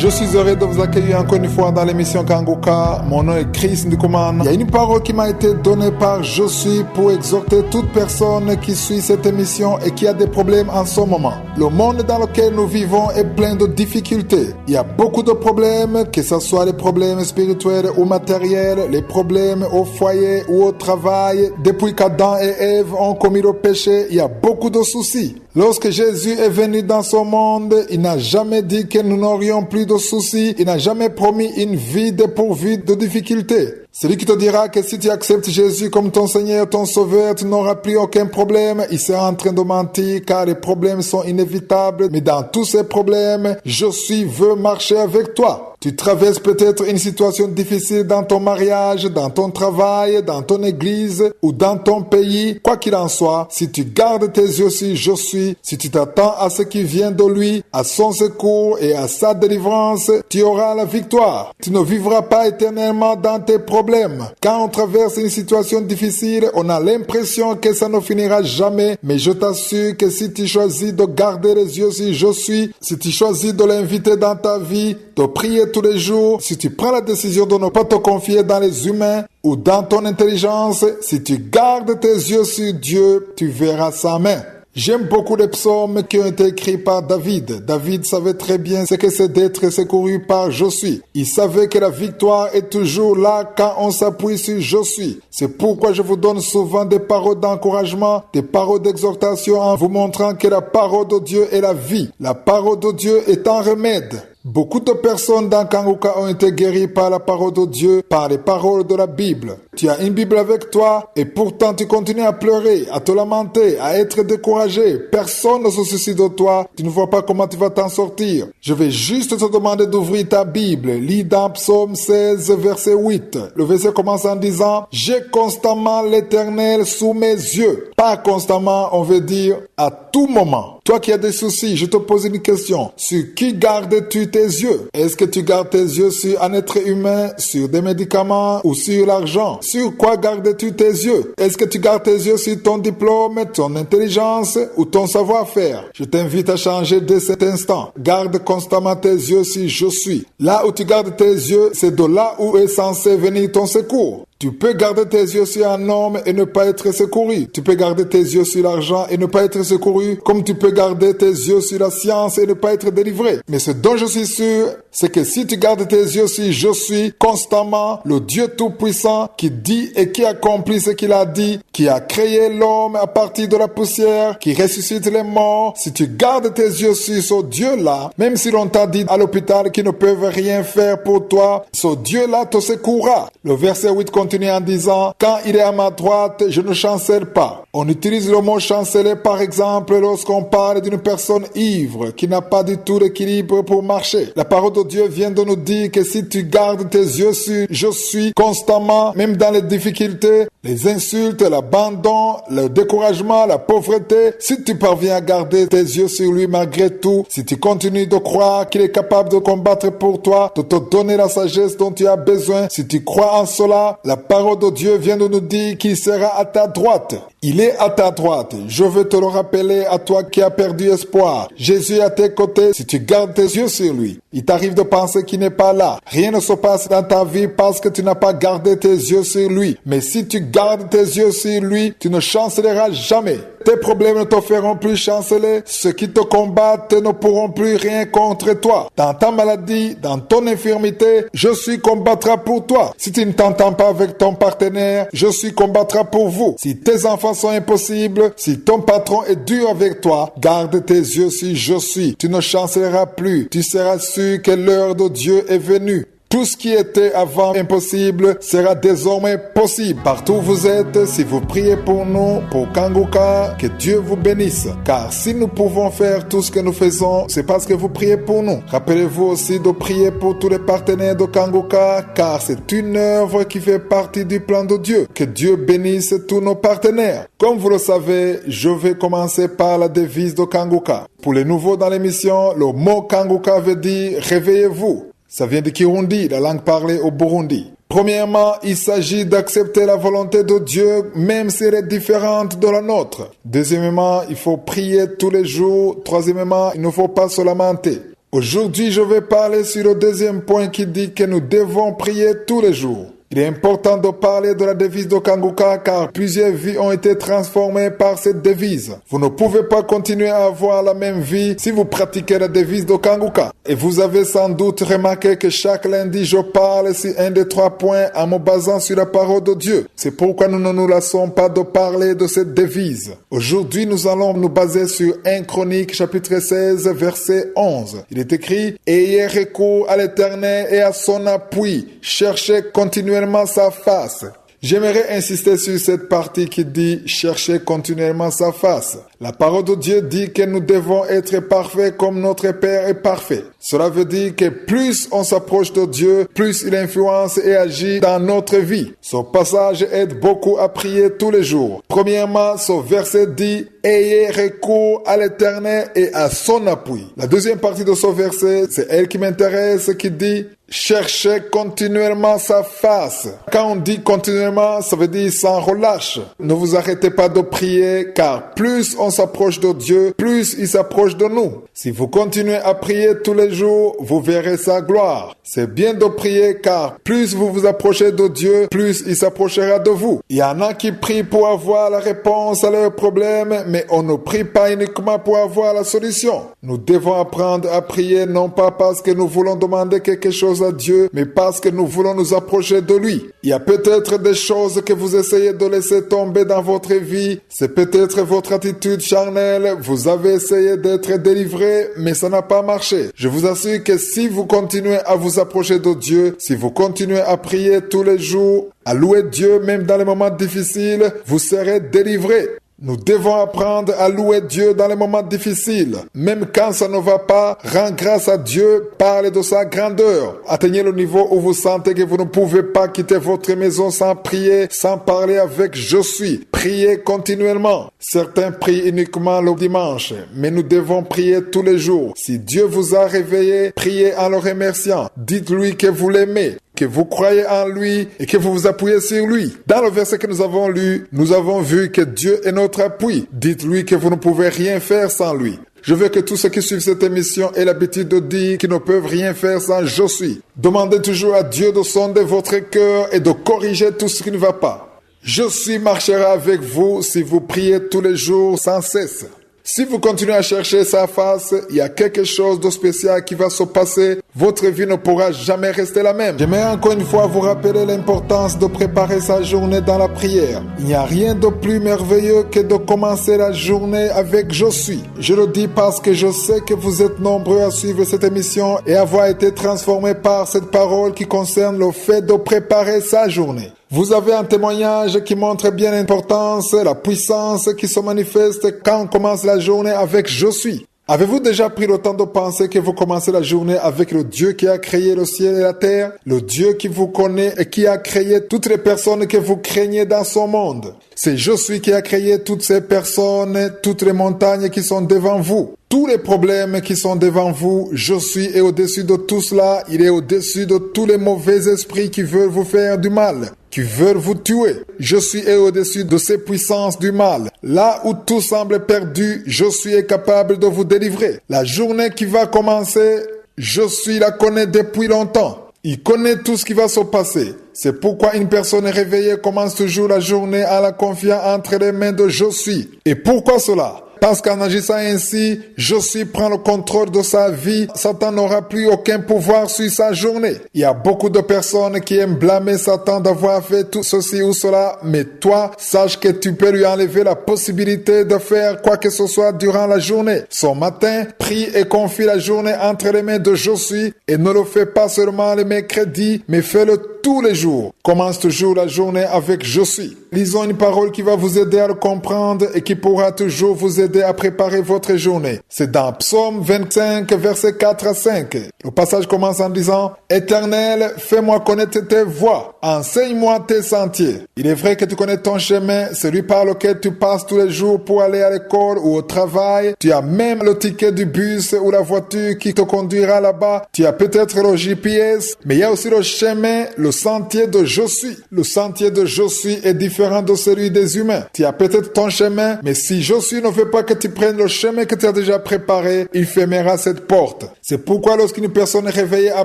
Je suis heureux de vous accueillir encore une fois dans l'émission Kanguka. Mon nom est Chris Ndoukoumane. Il y a une parole qui m'a été donnée par Je suis pour exhorter toute personne qui suit cette émission et qui a des problèmes en ce moment. Le monde dans lequel nous vivons est plein de difficultés. Il y a beaucoup de problèmes, que ce soit les problèmes spirituels ou matériels, les problèmes au foyer ou au travail. Depuis qu'Adam et Ève ont commis le péché, il y a beaucoup de soucis. Lorsque Jésus est venu dans ce monde, il n'a jamais dit que nous n'aurions plus de soucis. Il n'a jamais promis une vie dépourvue de difficultés. Celui qui te dira que si tu acceptes Jésus comme ton Seigneur, ton Sauveur, tu n'auras plus aucun problème, il sera en train de mentir car les problèmes sont inévitables. Mais dans tous ces problèmes, Je veux marcher avec toi. Tu traverses peut-être une situation difficile dans ton mariage, dans ton travail, dans ton église ou dans ton pays. Quoi qu'il en soit, si tu gardes tes yeux sur Je suis, si tu t'attends à ce qui vient de lui, à son secours et à sa délivrance, tu auras la victoire. Tu ne vivras pas éternellement dans tes problèmes. Quand on traverse une situation difficile, on a l'impression que ça ne finira jamais. Mais je t'assure que si tu choisis de garder les yeux sur Je suis, si tu choisis de l'inviter dans ta vie, de prier tous les jours, si tu prends la décision de ne pas te confier dans les humains ou dans ton intelligence, si tu gardes tes yeux sur Dieu, tu verras sa main. J'aime beaucoup les psaumes qui ont été écrits par David. David savait très bien ce que c'est d'être secouru par Je suis. Il savait que la victoire est toujours là quand on s'appuie sur Je suis. C'est pourquoi je vous donne souvent des paroles d'encouragement, des paroles d'exhortation en vous montrant que la parole de Dieu est la vie. La parole de Dieu est un remède. Beaucoup de personnes dans Kanguka ont été guéries par la parole de Dieu, par les paroles de la Bible. Tu as une Bible avec toi et pourtant tu continues à pleurer, à te lamenter, à être découragé. Personne ne se soucie de toi. Tu ne vois pas comment tu vas t'en sortir. Je vais juste te demander d'ouvrir ta Bible. Lis dans Psaume 16, verset 8. Le verset commence en disant « J'ai constamment l'Éternel sous mes yeux ». Pas constamment, on veut dire à tout moment. Toi qui as des soucis, je te pose une question. Sur qui gardes-tu tes yeux? Est-ce que tu gardes tes yeux sur un être humain, sur des médicaments ou sur l'argent? Sur quoi gardes-tu tes yeux? Est-ce que tu gardes tes yeux sur ton diplôme, ton intelligence ou ton savoir-faire? Je t'invite à changer dès cet instant. Garde constamment tes yeux sur Je suis. Là où tu gardes tes yeux, c'est de là où est censé venir ton secours. Tu peux garder tes yeux sur un homme et ne pas être secouru. Tu peux garder tes yeux sur l'argent et ne pas être secouru, comme tu peux garder tes yeux sur la science et ne pas être délivré. Mais ce dont je suis sûr, c'est que si tu gardes tes yeux sur Je suis constamment, le Dieu Tout-Puissant qui dit et qui accomplit ce qu'il a dit, qui a créé l'homme à partir de la poussière, qui ressuscite les morts, si tu gardes tes yeux sur ce Dieu-là, même si l'on t'a dit à l'hôpital qu'ils ne peuvent rien faire pour toi, ce Dieu-là te secourra. Le verset 8 continue en disant « Quand il est à ma droite, je ne chancelle pas ». On utilise le mot chanceler par exemple lorsqu'on parle d'une personne ivre qui n'a pas du tout l'équilibre pour marcher. La parole de Dieu vient de nous dire que si tu gardes tes yeux sur Je suis constamment, même dans les difficultés, les insultes, l'abandon, le découragement, la pauvreté, si tu parviens à garder tes yeux sur lui malgré tout, si tu continues de croire qu'il est capable de combattre pour toi, de te donner la sagesse dont tu as besoin, si tu crois en cela, la parole de Dieu vient de nous dire qu'il sera à ta droite. Il est à ta droite. Je veux te le rappeler à toi qui as perdu espoir. Jésus est à tes côtés si tu gardes tes yeux sur lui. Il t'arrive de penser qu'il n'est pas là. Rien ne se passe dans ta vie parce que tu n'as pas gardé tes yeux sur lui. Mais si tu gardes tes yeux sur lui, tu ne chancelleras jamais. Tes problèmes ne te feront plus chanceler. Ceux qui te combattent ne pourront plus rien contre toi. Dans ta maladie, dans ton infirmité, Je suis combattra pour toi. Si tu ne t'entends pas avec ton partenaire, Je suis combattra pour vous. Si tes enfants sont impossibles, si ton patron est dur avec toi, garde tes yeux sur Je suis. Tu ne chancelleras plus. Tu seras sûr que l'heure de Dieu est venue. Tout ce qui était avant impossible sera désormais possible. Partout où vous êtes, si vous priez pour nous, pour Kanguka, que Dieu vous bénisse. Car si nous pouvons faire tout ce que nous faisons, c'est parce que vous priez pour nous. Rappelez-vous aussi de prier pour tous les partenaires de Kanguka, car c'est une œuvre qui fait partie du plan de Dieu. Que Dieu bénisse tous nos partenaires. Comme vous le savez, je vais commencer par la devise de Kanguka. Pour les nouveaux dans l'émission, le mot Kanguka veut dire « réveillez-vous ». Ça vient du Kirundi, la langue parlée au Burundi. Premièrement, il s'agit d'accepter la volonté de Dieu, même si elle est différente de la nôtre. Deuxièmement, il faut prier tous les jours. Troisièmement, il ne faut pas se lamenter. Aujourd'hui, je vais parler sur le deuxième point qui dit que nous devons prier tous les jours. Il est important de parler de la devise de Kanguka car plusieurs vies ont été transformées par cette devise. Vous ne pouvez pas continuer à avoir la même vie si vous pratiquez la devise de Kanguka. Et vous avez sans doute remarqué que chaque lundi, je parle sur un des 3 points en me basant sur la parole de Dieu. C'est pourquoi nous ne nous lassons pas de parler de cette devise. Aujourd'hui, nous allons nous baser sur 1 Chronique chapitre 16 verset 11. Il est écrit « Ayez recours à l'Éternel et à son appui. Cherchez continuellement sa face. » J'aimerais insister sur cette partie qui dit « Cherchez continuellement sa face ». La parole de Dieu dit que nous devons être parfaits comme notre Père est parfait. Cela veut dire que plus on s'approche de Dieu, plus il influence et agit dans notre vie. Ce passage aide beaucoup à prier tous les jours. Premièrement, ce verset dit « Ayez recours à l'Éternel et à son appui ». La deuxième partie de ce verset, c'est elle qui m'intéresse, qui dit « Cherchez continuellement sa face ». Quand on dit continuellement, ça veut dire sans relâche. Ne vous arrêtez pas de prier, car plus on s'approche de Dieu, plus il s'approche de nous. Si vous continuez à prier tous les jours, vous verrez sa gloire. C'est bien de prier, car plus vous vous approchez de Dieu, plus il s'approchera de vous. Il y en a qui prient pour avoir la réponse à leurs problèmes, mais on ne prie pas uniquement pour avoir la solution. Nous devons apprendre à prier non pas parce que nous voulons demander quelque chose à Dieu, mais parce que nous voulons nous approcher de lui. Il y a peut-être des choses que vous essayez de laisser tomber dans votre vie. C'est peut-être votre attitude charnelle. Vous avez essayé d'être délivré, mais ça n'a pas marché. Je vous assure que si vous continuez à vous approcher de Dieu, si vous continuez à prier tous les jours, à louer Dieu même dans les moments difficiles, vous serez délivré. Nous devons apprendre à louer Dieu dans les moments difficiles. Même quand ça ne va pas, rends grâce à Dieu, parlez de sa grandeur. Atteignez le niveau où vous sentez que vous ne pouvez pas quitter votre maison sans prier, sans parler avec « Je suis ». Priez continuellement. Certains prient uniquement le dimanche, mais nous devons prier tous les jours. Si Dieu vous a réveillé, priez en le remerciant. Dites-lui que vous l'aimez, que vous croyez en lui et que vous vous appuyez sur lui. Dans le verset que nous avons lu, nous avons vu que Dieu est notre appui. Dites-lui que vous ne pouvez rien faire sans lui. Je veux que tous ceux qui suivent cette émission aient l'habitude de dire qu'ils ne peuvent rien faire sans « Je suis ». Demandez toujours à Dieu de sonder votre cœur et de corriger tout ce qui ne va pas. Je suis marchera avec vous si vous priez tous les jours sans cesse. Si vous continuez à chercher sa face, il y a quelque chose de spécial qui va se passer. Votre vie ne pourra jamais rester la même. J'aimerais encore une fois vous rappeler l'importance de préparer sa journée dans la prière. Il n'y a rien de plus merveilleux que de commencer la journée avec « Je suis ». Je le dis parce que je sais que vous êtes nombreux à suivre cette émission et avoir été transformés par cette parole qui concerne le fait de préparer sa journée. Vous avez un témoignage qui montre bien l'importance, la puissance qui se manifeste quand on commence la journée avec « Je suis ». Avez-vous déjà pris le temps de penser que vous commencez la journée avec le Dieu qui a créé le ciel et la terre, le Dieu qui vous connaît et qui a créé toutes les personnes que vous craignez dans son monde? C'est Je suis qui a créé toutes ces personnes, toutes les montagnes qui sont devant vous. Tous les problèmes qui sont devant vous, Je suis est au-dessus de tout cela. Il est au-dessus de tous les mauvais esprits qui veulent vous faire du mal, qui veulent vous tuer. Je suis est au-dessus de ces puissances du mal. Là où tout semble perdu, Je suis est capable de vous délivrer. La journée qui va commencer, Je suis la connaît depuis longtemps. Il connaît tout ce qui va se passer. C'est pourquoi une personne réveillée commence toujours la journée en la confiant entre les mains de Je suis. Et pourquoi cela? Parce qu'en agissant ainsi, Je suis prend le contrôle de sa vie. Satan n'aura plus aucun pouvoir sur sa journée. Il y a beaucoup de personnes qui aiment blâmer Satan d'avoir fait tout ceci ou cela. Mais toi, sache que tu peux lui enlever la possibilité de faire quoi que ce soit durant la journée. Ce matin, prie et confie la journée entre les mains de Je suis. Et ne le fais pas seulement le mercredi, mais fais-le tous les jours. Commence toujours la journée avec Je suis. Lisons une parole qui va vous aider à le comprendre et qui pourra toujours vous aider à préparer votre journée. C'est dans Psaume 25, versets 4 à 5. Le passage commence en disant « Éternel, fais-moi connaître tes voies, enseigne-moi tes sentiers. » Il est vrai que tu connais ton chemin, celui par lequel tu passes tous les jours pour aller à l'école ou au travail. Tu as même le ticket du bus ou la voiture qui te conduira là-bas. Tu as peut-être le GPS, mais il y a aussi le chemin, le sentier de Je suis. Le sentier de Je suis est différent de celui des humains. Tu as peut-être ton chemin, mais si Je suis ne veut pas pas que tu prennes le chemin que tu as déjà préparé, il fermera cette porte. C'est pourquoi lorsqu'une personne est réveillée à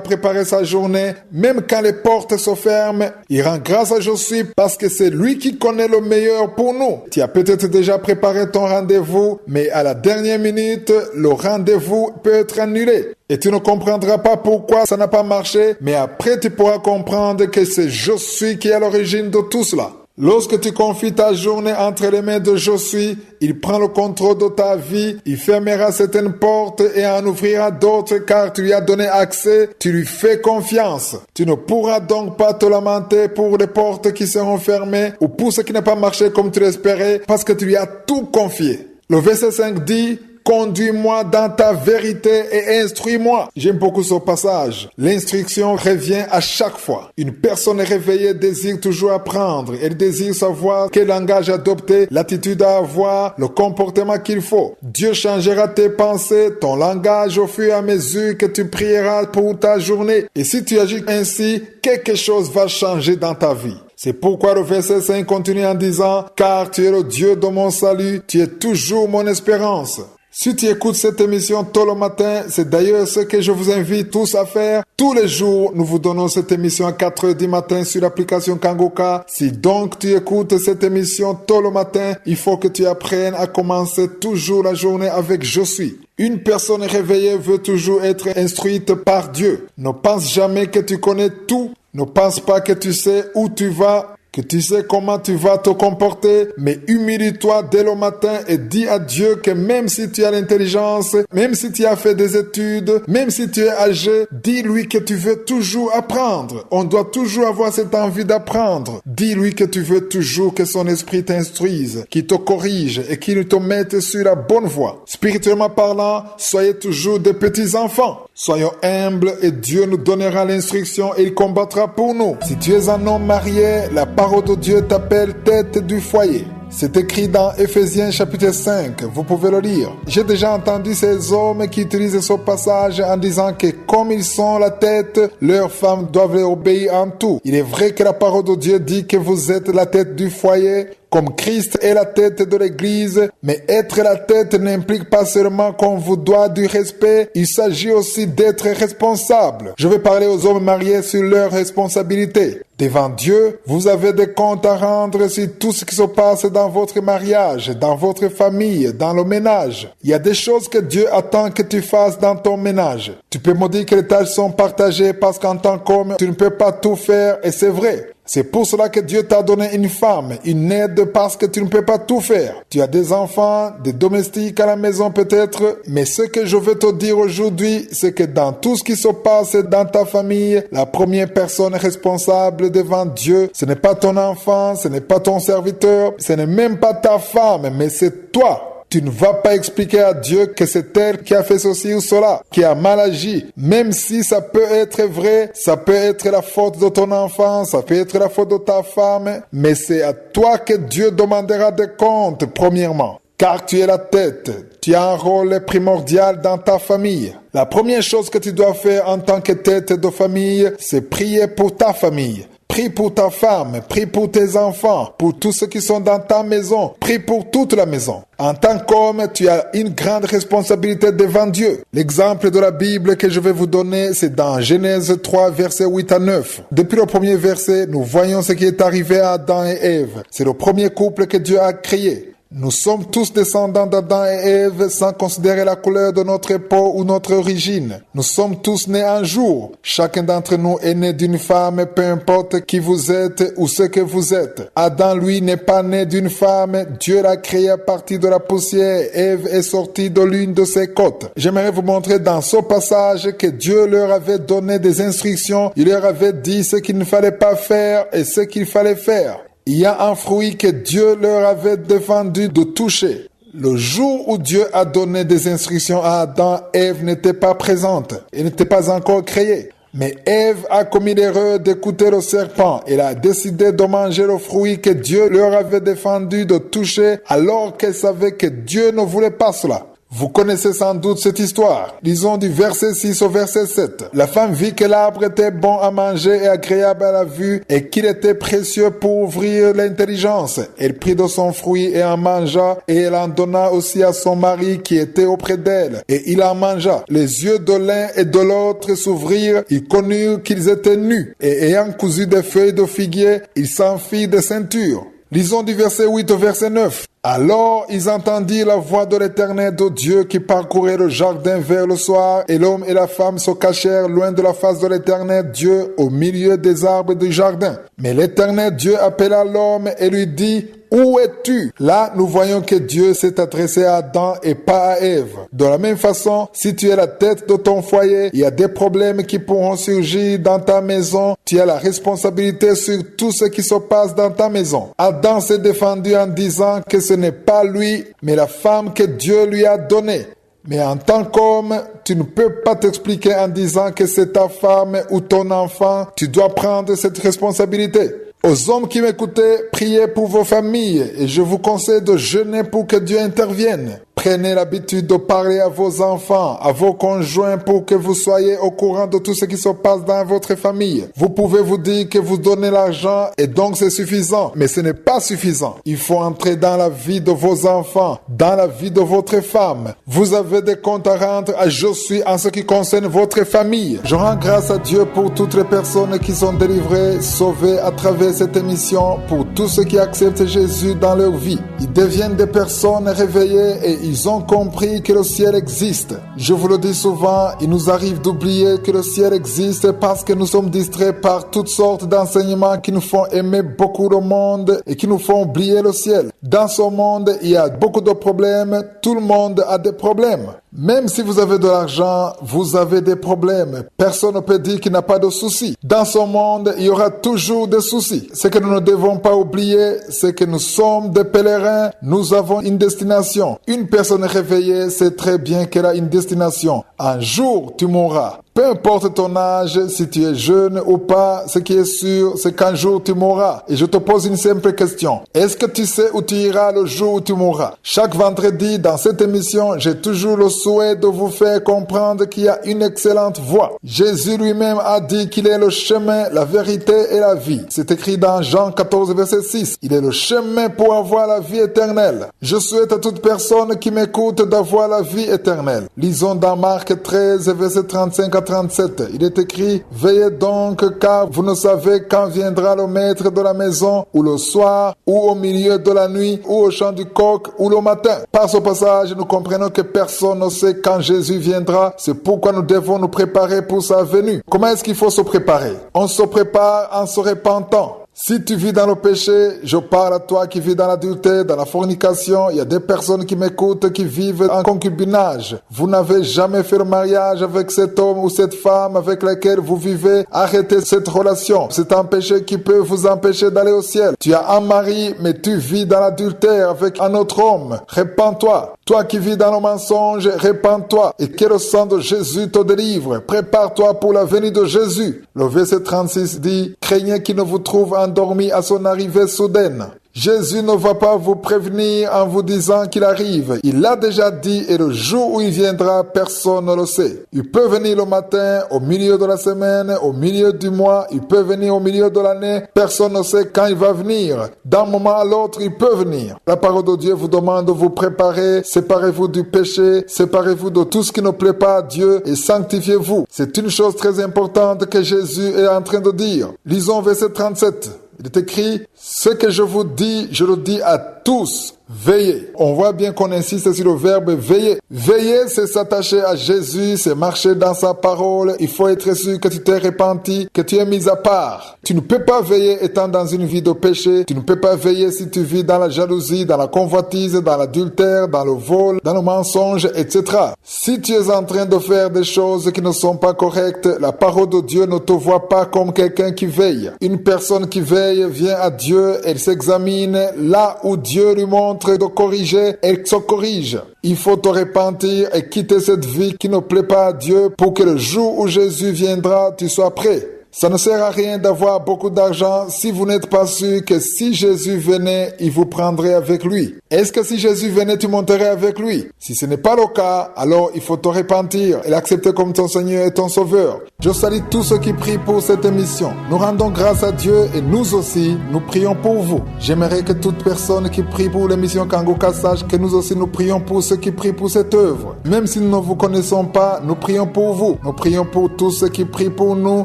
préparer sa journée, même quand les portes se ferment, il rend grâce à Jésus parce que c'est lui qui connaît le meilleur pour nous. Tu as peut-être déjà préparé ton rendez-vous, mais à la dernière minute, le rendez-vous peut être annulé. Et tu ne comprendras pas pourquoi ça n'a pas marché, mais après tu pourras comprendre que c'est Jésus qui est à l'origine de tout cela. Lorsque tu confies ta journée entre les mains de Jésus, il prend le contrôle de ta vie, il fermera certaines portes et en ouvrira d'autres car tu lui as donné accès, tu lui fais confiance. Tu ne pourras donc pas te lamenter pour les portes qui seront fermées ou pour ce qui n'a pas marché comme tu l'espérais parce que tu lui as tout confié. Le verset 5 dit: conduis-moi dans ta vérité et instruis-moi. J'aime beaucoup ce passage. L'instruction revient à chaque fois. Une personne réveillée désire toujours apprendre. Elle désire savoir quel langage adopter, l'attitude à avoir, le comportement qu'il faut. Dieu changera tes pensées, ton langage au fur et à mesure que tu prieras pour ta journée. Et si tu agis ainsi, quelque chose va changer dans ta vie. C'est pourquoi le verset 5 continue en disant: car tu es le Dieu de mon salut, tu es toujours mon espérance. Si tu écoutes cette émission tôt le matin, c'est d'ailleurs ce que je vous invite tous à faire. Tous les jours, nous vous donnons cette émission à 4h du matin sur l'application Kangoka. Si donc tu écoutes cette émission tôt le matin, il faut que tu apprennes à commencer toujours la journée avec Je suis. Une personne réveillée veut toujours être instruite par Dieu. Ne pense jamais que tu connais tout. Ne pense pas que tu sais où tu vas, que tu sais comment tu vas te comporter, mais humilie-toi dès le matin et dis à Dieu que même si tu as l'intelligence, même si tu as fait des études, même si tu es âgé, dis-lui que tu veux toujours apprendre. On doit toujours avoir cette envie d'apprendre. Dis-lui que tu veux toujours que son esprit t'instruise, qu'il te corrige et qu'il te mette sur la bonne voie. Spirituellement parlant, soyez toujours des petits enfants. Soyons humbles et Dieu nous donnera l'instruction et il combattra pour nous. Si tu es un homme marié, la parole de Dieu t'appelle tête du foyer. C'est écrit dans Éphésiens chapitre 5, vous pouvez le lire. J'ai déjà entendu ces hommes qui utilisent ce passage en disant que comme ils sont la tête, leurs femmes doivent les obéir en tout. Il est vrai que la parole de Dieu dit que vous êtes la tête du foyer, comme Christ est la tête de l'Église, mais être la tête n'implique pas seulement qu'on vous doit du respect, il s'agit aussi d'être responsable. Je vais parler aux hommes mariés sur leurs responsabilités. Devant Dieu, vous avez des comptes à rendre sur tout ce qui se passe dans votre mariage, dans votre famille, dans le ménage. Il y a des choses que Dieu attend que tu fasses dans ton ménage. Tu peux me dire que les tâches sont partagées parce qu'en tant qu'homme, tu ne peux pas tout faire et c'est vrai. C'est pour cela que Dieu t'a donné une femme, une aide parce que tu ne peux pas tout faire. Tu as des enfants, des domestiques à la maison peut-être, mais ce que je veux te dire aujourd'hui, c'est que dans tout ce qui se passe dans ta famille, la première personne responsable devant Dieu, ce n'est pas ton enfant, ce n'est pas ton serviteur, ce n'est même pas ta femme, mais c'est toi. Tu ne vas pas expliquer à Dieu que c'est elle qui a fait ceci ou cela, qui a mal agi. Même si ça peut être vrai, ça peut être la faute de ton enfant, ça peut être la faute de ta femme, mais c'est à toi que Dieu demandera des comptes, premièrement. Car tu es la tête, tu as un rôle primordial dans ta famille. La première chose que tu dois faire en tant que tête de famille, c'est prier pour ta famille. Prie pour ta femme, prie pour tes enfants, pour tous ceux qui sont dans ta maison, prie pour toute la maison. En tant qu'homme, tu as une grande responsabilité devant Dieu. L'exemple de la Bible que je vais vous donner, c'est dans Genèse 3, versets 8 à 9. Depuis le premier verset, nous voyons ce qui est arrivé à Adam et Ève. C'est le premier couple que Dieu a créé. Nous sommes tous descendants d'Adam et Ève sans considérer la couleur de notre peau ou notre origine. Nous sommes tous nés un jour. Chacun d'entre nous est né d'une femme, peu importe qui vous êtes ou ce que vous êtes. Adam, lui, n'est pas né d'une femme. Dieu l'a créé à partir de la poussière. Ève est sortie de l'une de ses côtes. J'aimerais vous montrer dans ce passage que Dieu leur avait donné des instructions. Il leur avait dit ce qu'il ne fallait pas faire et ce qu'il fallait faire. Il y a un fruit que Dieu leur avait défendu de toucher. Le jour où Dieu a donné des instructions à Adam, Ève n'était pas présente. Elle n'était pas encore créée. Mais Ève a commis l'erreur d'écouter le serpent. Elle a décidé de manger le fruit que Dieu leur avait défendu de toucher alors qu'elle savait que Dieu ne voulait pas cela. Vous connaissez sans doute cette histoire. Lisons du verset 6 au verset 7. La femme vit que l'arbre était bon à manger et agréable à la vue et qu'il était précieux pour ouvrir l'intelligence. Elle prit de son fruit et en mangea et elle en donna aussi à son mari qui était auprès d'elle. Et il en mangea. Les yeux de l'un et de l'autre s'ouvrirent. Ils connurent qu'ils étaient nus. Et ayant cousu des feuilles de figuier, ils s'en firent des ceintures. Lisons du verset 8 au verset 9. Alors ils entendirent la voix de l'Éternel de Dieu qui parcourait le jardin vers le soir, et l'homme et la femme se cachèrent loin de la face de l'Éternel Dieu au milieu des arbres du jardin. Mais l'Éternel Dieu appela l'homme et lui dit: où es-tu? Là, nous voyons que Dieu s'est adressé à Adam et pas à Ève. De la même façon, si tu es la tête de ton foyer, il y a des problèmes qui pourront surgir dans ta maison. Tu as la responsabilité sur tout ce qui se passe dans ta maison. Adam s'est défendu en disant que ce n'est pas lui, mais la femme que Dieu lui a donnée. Mais en tant qu'homme, tu ne peux pas t'expliquer en disant que c'est ta femme ou ton enfant. Tu dois prendre cette responsabilité. Aux hommes qui m'écoutaient, priez pour vos familles et je vous conseille de jeûner pour que Dieu intervienne. Prenez l'habitude de parler à vos enfants, à vos conjoints pour que vous soyez au courant de tout ce qui se passe dans votre famille. Vous pouvez vous dire que vous donnez l'argent et donc c'est suffisant, mais ce n'est pas suffisant. Il faut entrer dans la vie de vos enfants, dans la vie de votre femme. Vous avez des comptes à rendre à Je suis en ce qui concerne votre famille. Je rends grâce à Dieu pour toutes les personnes qui sont délivrées, sauvées à travers cette émission, pour tous ceux qui acceptent Jésus dans leur vie. Ils deviennent des personnes réveillées et ils ont compris que le ciel existe. Je vous le dis souvent, il nous arrive d'oublier que le ciel existe parce que nous sommes distraits par toutes sortes d'enseignements qui nous font aimer beaucoup le monde et qui nous font oublier le ciel. Dans ce monde, il y a beaucoup de problèmes. Tout le monde a des problèmes. Même si vous avez de l'argent, vous avez des problèmes. Personne ne peut dire qu'il n'a pas de soucis. Dans ce monde, il y aura toujours des soucis. Ce que nous ne devons pas oublier, c'est que nous sommes des pèlerins. Nous avons une destination. Une personne réveillée sait très bien qu'elle a une destination. Un jour, tu mourras. Peu importe ton âge, si tu es jeune ou pas, ce qui est sûr, c'est qu'un jour tu mourras. Et je te pose une simple question. Est-ce que tu sais où tu iras le jour où tu mourras? Chaque vendredi, dans cette émission, j'ai toujours le souhait de vous faire comprendre qu'il y a une excellente voie. Jésus lui-même a dit qu'il est le chemin, la vérité et la vie. C'est écrit dans Jean 14, verset 6. Il est le chemin pour avoir la vie éternelle. Je souhaite à toute personne qui m'écoute d'avoir la vie éternelle. Lisons dans Marc 13, verset 35 à 37. Il est écrit: veillez donc, car vous ne savez quand viendra le maître de la maison, ou le soir, ou au milieu de la nuit, ou au chant du coq, ou le matin. Par ce passage, nous comprenons que personne ne sait quand Jésus viendra. C'est pourquoi nous devons nous préparer pour sa venue. Comment est-ce qu'il faut se préparer? On se prépare en se repentant. Si tu vis dans le péché, je parle à toi qui vis dans l'adultère, dans la fornication. Il y a des personnes qui m'écoutent qui vivent en concubinage. Vous n'avez jamais fait le mariage avec cet homme ou cette femme avec laquelle vous vivez. Arrêtez cette relation. C'est un péché qui peut vous empêcher d'aller au ciel. Tu as un mari, mais tu vis dans l'adultère avec un autre homme. Répands-toi. Toi qui vis dans le mensonge, répands-toi. Et que le sang de Jésus te délivre. Prépare-toi pour la venue de Jésus. Le verset 36 dit: craignez qu'il ne vous trouve endormi à son arrivée soudaine. Jésus ne va pas vous prévenir en vous disant qu'il arrive. Il l'a déjà dit et le jour où il viendra, personne ne le sait. Il peut venir le matin, au milieu de la semaine, au milieu du mois. Il peut venir au milieu de l'année. Personne ne sait quand il va venir. D'un moment à l'autre, il peut venir. La parole de Dieu vous demande de vous préparer. Séparez-vous du péché. Séparez-vous de tout ce qui ne plaît pas à Dieu et sanctifiez-vous. C'est une chose très importante que Jésus est en train de dire. Lisons verset 37. Il est écrit: ce que je vous dis, je le dis à tous. Veillez. On voit bien qu'on insiste sur le verbe veiller. Veiller, c'est s'attacher à Jésus, c'est marcher dans sa parole. Il faut être sûr que tu t'es repenti, que tu es mis à part. Tu ne peux pas veiller étant dans une vie de péché. Tu ne peux pas veiller si tu vis dans la jalousie, dans la convoitise, dans l'adultère, dans le vol, dans le mensonge, etc. Si tu es en train de faire des choses qui ne sont pas correctes, la parole de Dieu ne te voit pas comme quelqu'un qui veille. Une personne qui veille vient à Dieu, elle s'examine. Là où Dieu lui montre de corriger, elle se corrige. Il faut te repentir et quitter cette vie qui ne plaît pas à Dieu pour que le jour où Jésus viendra, tu sois prêt. Ça ne sert à rien d'avoir beaucoup d'argent si vous n'êtes pas sûr que si Jésus venait, il vous prendrait avec lui. Est-ce que si Jésus venait, tu monterais avec lui? Si ce n'est pas le cas, alors il faut te repentir et l'accepter comme ton Seigneur et ton Sauveur. Je salue tous ceux qui prient pour cette émission. Nous rendons grâce à Dieu et nous aussi, nous prions pour vous. J'aimerais que toute personne qui prie pour l'émission Kanguka sache que nous aussi nous prions pour ceux qui prient pour cette œuvre. Même si nous ne vous connaissons pas, nous prions pour vous. Nous prions pour tous ceux qui prient pour nous,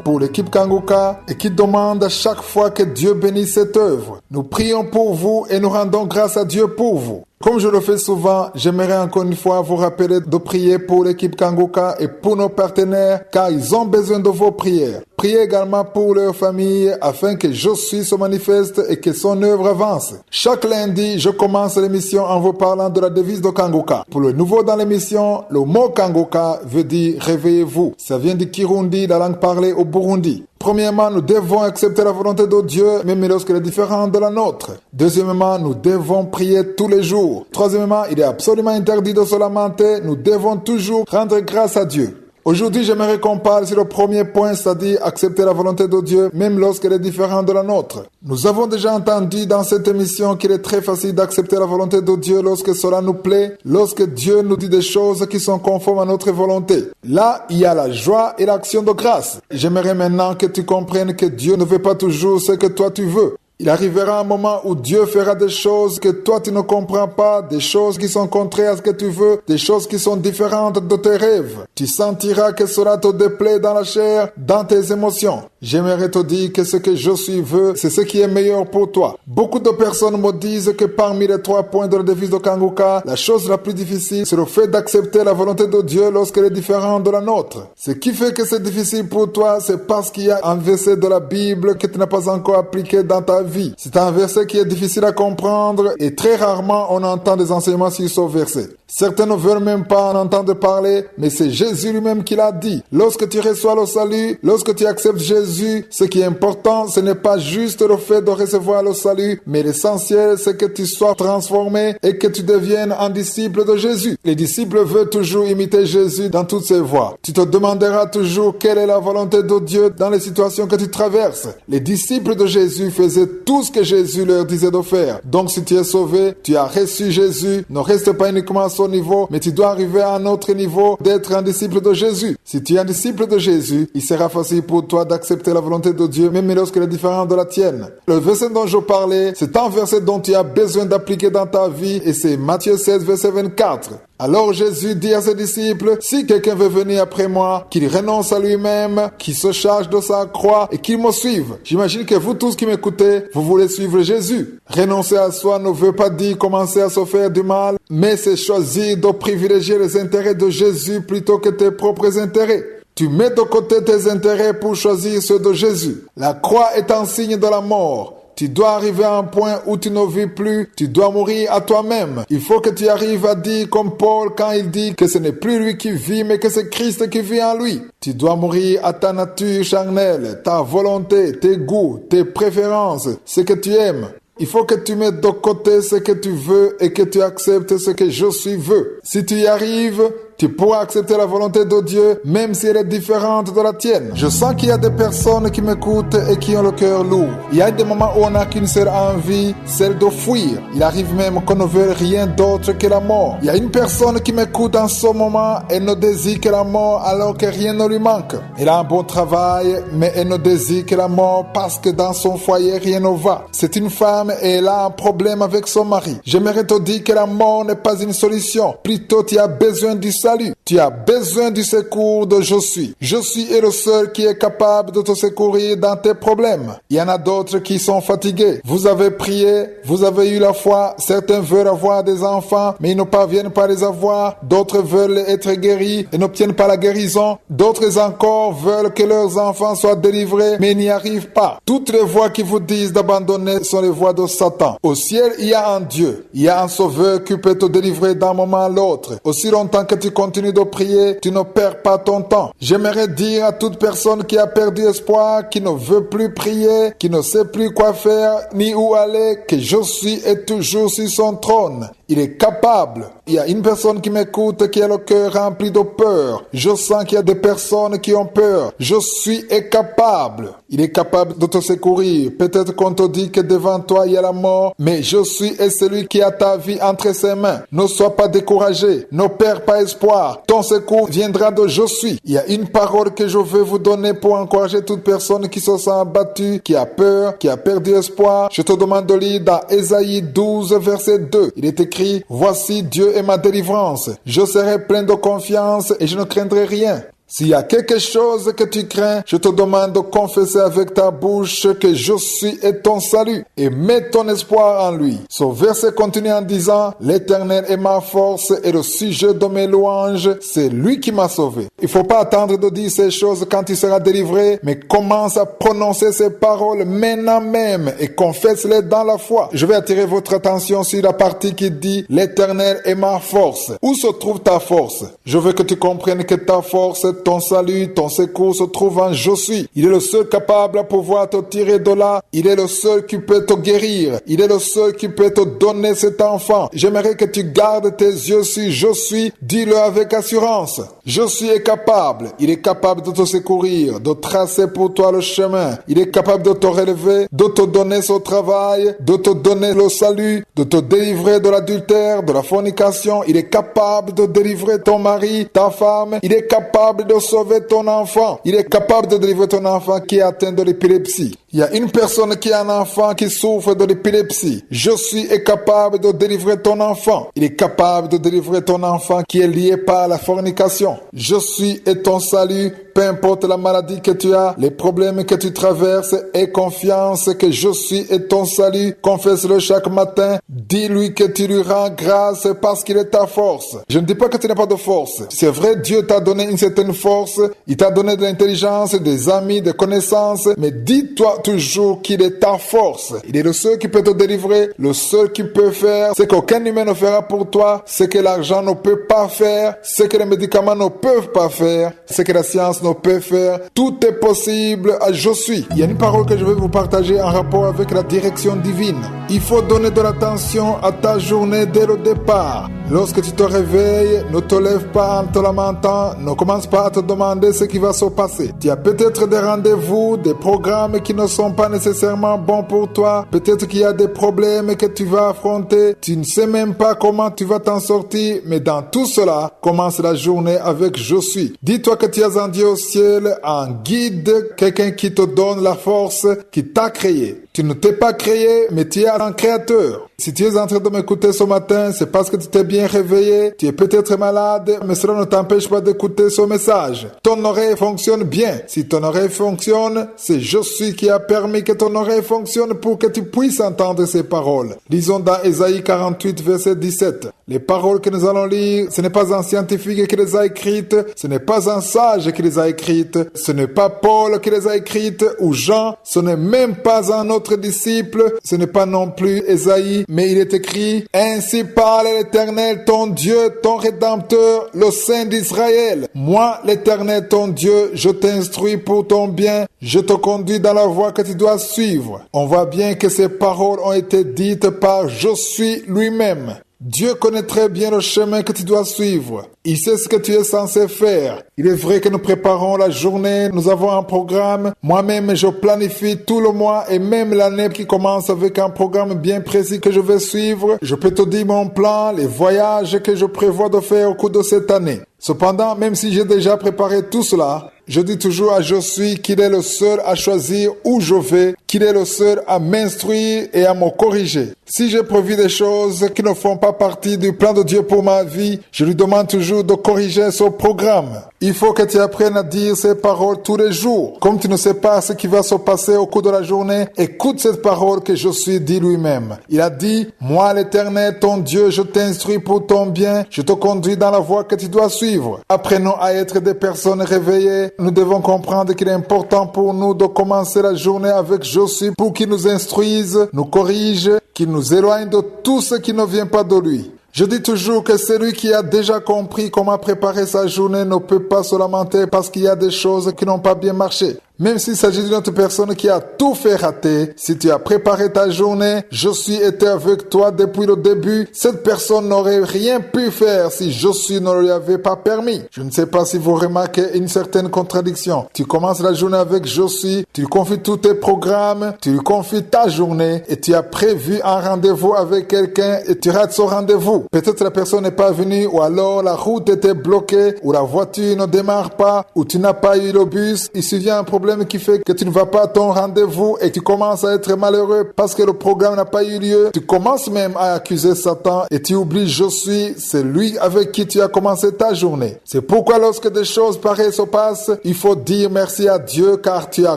pour l'équipe Kanguka et qui demandent à chaque fois que Dieu bénisse cette œuvre. Nous prions pour vous et nous rendons grâce à Dieu pour vous. Comme je le fais souvent, j'aimerais encore une fois vous rappeler de prier pour l'équipe Kanguka et pour nos partenaires car ils ont besoin de vos prières. Priez également pour leur famille afin que Jésus se manifeste et que son œuvre avance. Chaque lundi, je commence l'émission en vous parlant de la devise de Kanguka. Pour le nouveau dans l'émission, le mot Kanguka veut dire réveillez-vous. Ça vient du Kirundi, la langue parlée au Burundi. Premièrement, nous devons accepter la volonté de Dieu, même lorsqu'elle est différente de la nôtre. Deuxièmement, nous devons prier tous les jours. Troisièmement, il est absolument interdit de se lamenter. Nous devons toujours rendre grâce à Dieu. Aujourd'hui, j'aimerais qu'on parle sur le premier point, c'est-à-dire accepter la volonté de Dieu, même lorsqu'elle est différente de la nôtre. Nous avons déjà entendu dans cette émission qu'il est très facile d'accepter la volonté de Dieu lorsque cela nous plaît, lorsque Dieu nous dit des choses qui sont conformes à notre volonté. Là, il y a la joie et l'action de grâce. J'aimerais maintenant que tu comprennes que Dieu ne veut pas toujours ce que toi tu veux. Il arrivera un moment où Dieu fera des choses que toi tu ne comprends pas, des choses qui sont contraires à ce que tu veux, des choses qui sont différentes de tes rêves. Tu sentiras que cela te déplaît dans la chair, dans tes émotions. J'aimerais te dire que ce que Jésus veut, c'est ce qui est meilleur pour toi. Beaucoup de personnes me disent que parmi les 3 points de la devise de Kanguka, la chose la plus difficile, c'est le fait d'accepter la volonté de Dieu lorsqu'elle est différente de la nôtre. Ce qui fait que c'est difficile pour toi, c'est parce qu'il y a un verset de la Bible que tu n'as pas encore appliqué dans ta vie. C'est un verset qui est difficile à comprendre et très rarement on entend des enseignements sur ce verset. Certains ne veulent même pas en entendre parler, mais c'est Jésus lui-même qui l'a dit. Lorsque tu reçois le salut, lorsque tu acceptes Jésus, ce qui est important, ce n'est pas juste le fait de recevoir le salut, mais l'essentiel, c'est que tu sois transformé et que tu deviennes un disciple de Jésus. Les disciples veulent toujours imiter Jésus dans toutes ses voies. Tu te demanderas toujours quelle est la volonté de Dieu dans les situations que tu traverses. Les disciples de Jésus faisaient tout ce que Jésus leur disait de faire. Donc si tu es sauvé, tu as reçu Jésus, ne reste pas uniquement à son niveau, mais tu dois arriver à un autre niveau d'être un disciple de Jésus. Si tu es un disciple de Jésus, il sera facile pour toi d'accepter la volonté de Dieu, même lorsqu'elle est différente de la tienne. Le verset dont je parlais, c'est un verset dont tu as besoin d'appliquer dans ta vie et c'est Matthieu 16, verset 24. Alors Jésus dit à ses disciples, si quelqu'un veut venir après moi, qu'il renonce à lui-même, qu'il se charge de sa croix et qu'il me suive. J'imagine que vous tous qui m'écoutez, vous voulez suivre Jésus. Renoncer à soi ne veut pas dire commencer à se faire du mal, mais c'est choisir de privilégier les intérêts de Jésus plutôt que tes propres intérêts. Tu mets de côté tes intérêts pour choisir ceux de Jésus. La croix est un signe de la mort. Tu dois arriver à un point où tu ne vis plus, tu dois mourir à toi-même. Il faut que tu arrives à dire comme Paul quand il dit que ce n'est plus lui qui vit, mais que c'est Christ qui vit en lui. Tu dois mourir à ta nature charnelle, ta volonté, tes goûts, tes préférences, ce que tu aimes. Il faut que tu mettes de côté ce que tu veux et que tu acceptes ce que Jésus veut. Si tu y arrives, tu pourras accepter la volonté de Dieu, même si elle est différente de la tienne. Je sens qu'il y a des personnes qui m'écoutent et qui ont le cœur lourd. Il y a des moments où on n'a qu'une seule envie, celle de fuir. Il arrive même qu'on ne veut rien d'autre que la mort. Il y a une personne qui m'écoute en ce moment, elle ne désire que la mort alors que rien ne lui manque. Elle a un bon travail, mais elle ne désire que la mort parce que dans son foyer, rien ne va. C'est une femme et elle a un problème avec son mari. J'aimerais te dire que la mort n'est pas une solution. Plutôt, tu as besoin du salut. Tu as besoin du secours de Jésus. Jésus est le seul qui est capable de te secourir dans tes problèmes. Il y en a d'autres qui sont fatigués. Vous avez prié, vous avez eu la foi. Certains veulent avoir des enfants, mais ils ne parviennent pas à les avoir. D'autres veulent être guéris et n'obtiennent pas la guérison. D'autres encore veulent que leurs enfants soient délivrés, mais n'y arrivent pas. Toutes les voix qui vous disent d'abandonner sont les voix de Satan. Au ciel, il y a un Dieu. Il y a un sauveur qui peut te délivrer d'un moment à l'autre. Aussi longtemps que tu continues de prier, tu ne perds pas ton temps. J'aimerais dire à toute personne qui a perdu espoir, qui ne veut plus prier, qui ne sait plus quoi faire ni où aller, que Jésus est toujours sur son trône. Il est capable. Il y a une personne qui m'écoute qui a le cœur rempli de peur. Je sens qu'il y a des personnes qui ont peur. Je suis capable. Il est capable de te secourir. Peut-être qu'on te dit que devant toi il y a la mort, mais je suis celui qui a ta vie entre ses mains. Ne sois pas découragé. Ne perds pas espoir. Ton secours viendra de je suis. Il y a une parole que je veux vous donner pour encourager toute personne qui se sent abattue, qui a peur, qui a perdu espoir. Je te demande de lire dans Ésaïe 12, verset 2. Il est écrit: Voici Dieu est ma délivrance. Je serai plein de confiance et je ne craindrai rien. S'il y a quelque chose que tu crains, je te demande de confesser avec ta bouche que je suis et ton salut et mets ton espoir en lui. Ce verset continue en disant: L'Éternel est ma force et le sujet de mes louanges, c'est lui qui m'a sauvé. Il ne faut pas attendre de dire ces choses quand tu seras délivré, mais commence à prononcer ces paroles maintenant même et confesse-les dans la foi. Je vais attirer votre attention sur la partie qui dit: L'Éternel est ma force. Où se trouve ta force? Je veux que tu comprennes que ta force, ton salut, ton secours se trouve en je suis. Il est le seul capable à pouvoir te tirer de là. Il est le seul qui peut te guérir. Il est le seul qui peut te donner cet enfant. J'aimerais que tu gardes tes yeux sur je suis. Dis-le avec assurance. Je suis est capable. Il est capable de te secourir, de tracer pour toi le chemin. Il est capable de te relever, de te donner son travail, de te donner le salut, de te délivrer de l'adultère, de la fornication. Il est capable de délivrer ton mari, ta femme. Il est capable de sauver ton enfant. Il est capable de délivrer ton enfant qui est atteint de l'épilepsie. Il y a une personne qui a un enfant qui souffre de l'épilepsie. Je suis est capable de délivrer ton enfant. Il est capable de délivrer ton enfant qui est lié par la fornication. Je suis est ton salut. Peu importe la maladie que tu as, les problèmes que tu traverses, aie confiance que je suis est ton salut. Confesse-le chaque matin. Dis-lui que tu lui rends grâce parce qu'il est ta force. Je ne dis pas que tu n'as pas de force. C'est vrai, Dieu t'a donné une certaine force. Il t'a donné de l'intelligence, des amis, des connaissances. Mais dis-toi toujours qu'il est ta force. Il est le seul qui peut te délivrer. Le seul qui peut faire ce qu'aucun humain ne fera pour toi. Ce que l'argent ne peut pas faire. Ce que les médicaments ne peuvent pas faire. Ce que la science ne peut faire. Tout est possible à je suis. Il y a une parole que je vais vous partager en rapport avec la direction divine. Il faut donner de l'attention à ta journée dès le départ. Lorsque tu te réveilles, ne te lève pas en te lamentant, ne commence pas à te demander ce qui va se passer. Tu as peut-être des rendez-vous, des programmes qui ne sont pas nécessairement bons pour toi. Peut-être qu'il y a des problèmes que tu vas affronter. Tu ne sais même pas comment tu vas t'en sortir, mais dans tout cela, commence la journée avec je suis. Dis-toi que tu as un Dieu au ciel, un guide, quelqu'un qui te donne la force, qui t'a créé. Tu ne t'es pas créé, mais tu es un créateur. Si tu es en train de m'écouter ce matin, c'est parce que tu t'es bien réveillé. Tu es peut-être malade, mais cela ne t'empêche pas d'écouter ce message. Ton oreille fonctionne bien. Si ton oreille fonctionne, c'est je suis qui a permis que ton oreille fonctionne pour que tu puisses entendre ces paroles. Lisons dans Ésaïe 48, verset 17. Les paroles que nous allons lire, ce n'est pas un scientifique qui les a écrites, ce n'est pas un sage qui les a écrites, ce n'est pas Paul qui les a écrites ou Jean, ce n'est même pas un autre disciple, ce n'est pas non plus Ésaïe, mais il est écrit: Ainsi parle l'Éternel, ton Dieu, ton Rédempteur, le Saint d'Israël. Moi, l'Éternel, ton Dieu, je t'instruis pour ton bien, je te conduis dans la voie que tu dois suivre. On voit bien que ces paroles ont été dites par je suis lui-même. Dieu connaît très bien le chemin que tu dois suivre. Il sait ce que tu es censé faire. Il est vrai que nous préparons la journée, nous avons un programme. Moi-même, je planifie tout le mois et même l'année qui commence avec un programme bien précis que je vais suivre. Je peux te dire mon plan, les voyages que je prévois de faire au cours de cette année. Cependant, même si j'ai déjà préparé tout cela, je dis toujours à je suis qu'il est le seul à choisir où je vais, qu'il est le seul à m'instruire et à me corriger. Si j'ai prévu des choses qui ne font pas partie du plan de Dieu pour ma vie, je lui demande toujours de corriger ce programme. Il faut que tu apprennes à dire ces paroles tous les jours. Comme tu ne sais pas ce qui va se passer au cours de la journée, écoute cette parole que je suis dit lui-même. Il a dit: Moi, l'Éternel, ton Dieu, je t'instruis pour ton bien, je te conduis dans la voie que tu dois suivre. Apprenons à être des personnes réveillées. Nous devons comprendre qu'il est important pour nous de commencer la journée avec je suis pour qu'il nous instruise, nous corrige, qu'il nous éloigne de tout ce qui ne vient pas de lui. Je dis toujours que celui qui a déjà compris comment préparer sa journée ne peut pas se lamenter parce qu'il y a des choses qui n'ont pas bien marché. Même s'il s'agit d'une autre personne qui a tout fait rater, si tu as préparé ta journée, je suis été avec toi depuis le début, cette personne n'aurait rien pu faire si Josué ne lui avait pas permis. Je ne sais pas si vous remarquez une certaine contradiction. Tu commences la journée avec Josué, tu lui confies tous tes programmes, tu lui confies ta journée et tu as prévu un rendez-vous avec quelqu'un et tu rates ce rendez-vous. Peut-être la personne n'est pas venue ou alors la route était bloquée ou la voiture ne démarre pas ou tu n'as pas eu le bus. Il survient un problème qui fait que tu ne vas pas à ton rendez-vous et tu commences à être malheureux parce que le programme n'a pas eu lieu. Tu commences même à accuser Satan et tu oublies Josué, c'est lui avec qui tu as commencé ta journée. C'est pourquoi lorsque des choses pareilles se passent, il faut dire merci à Dieu car tu as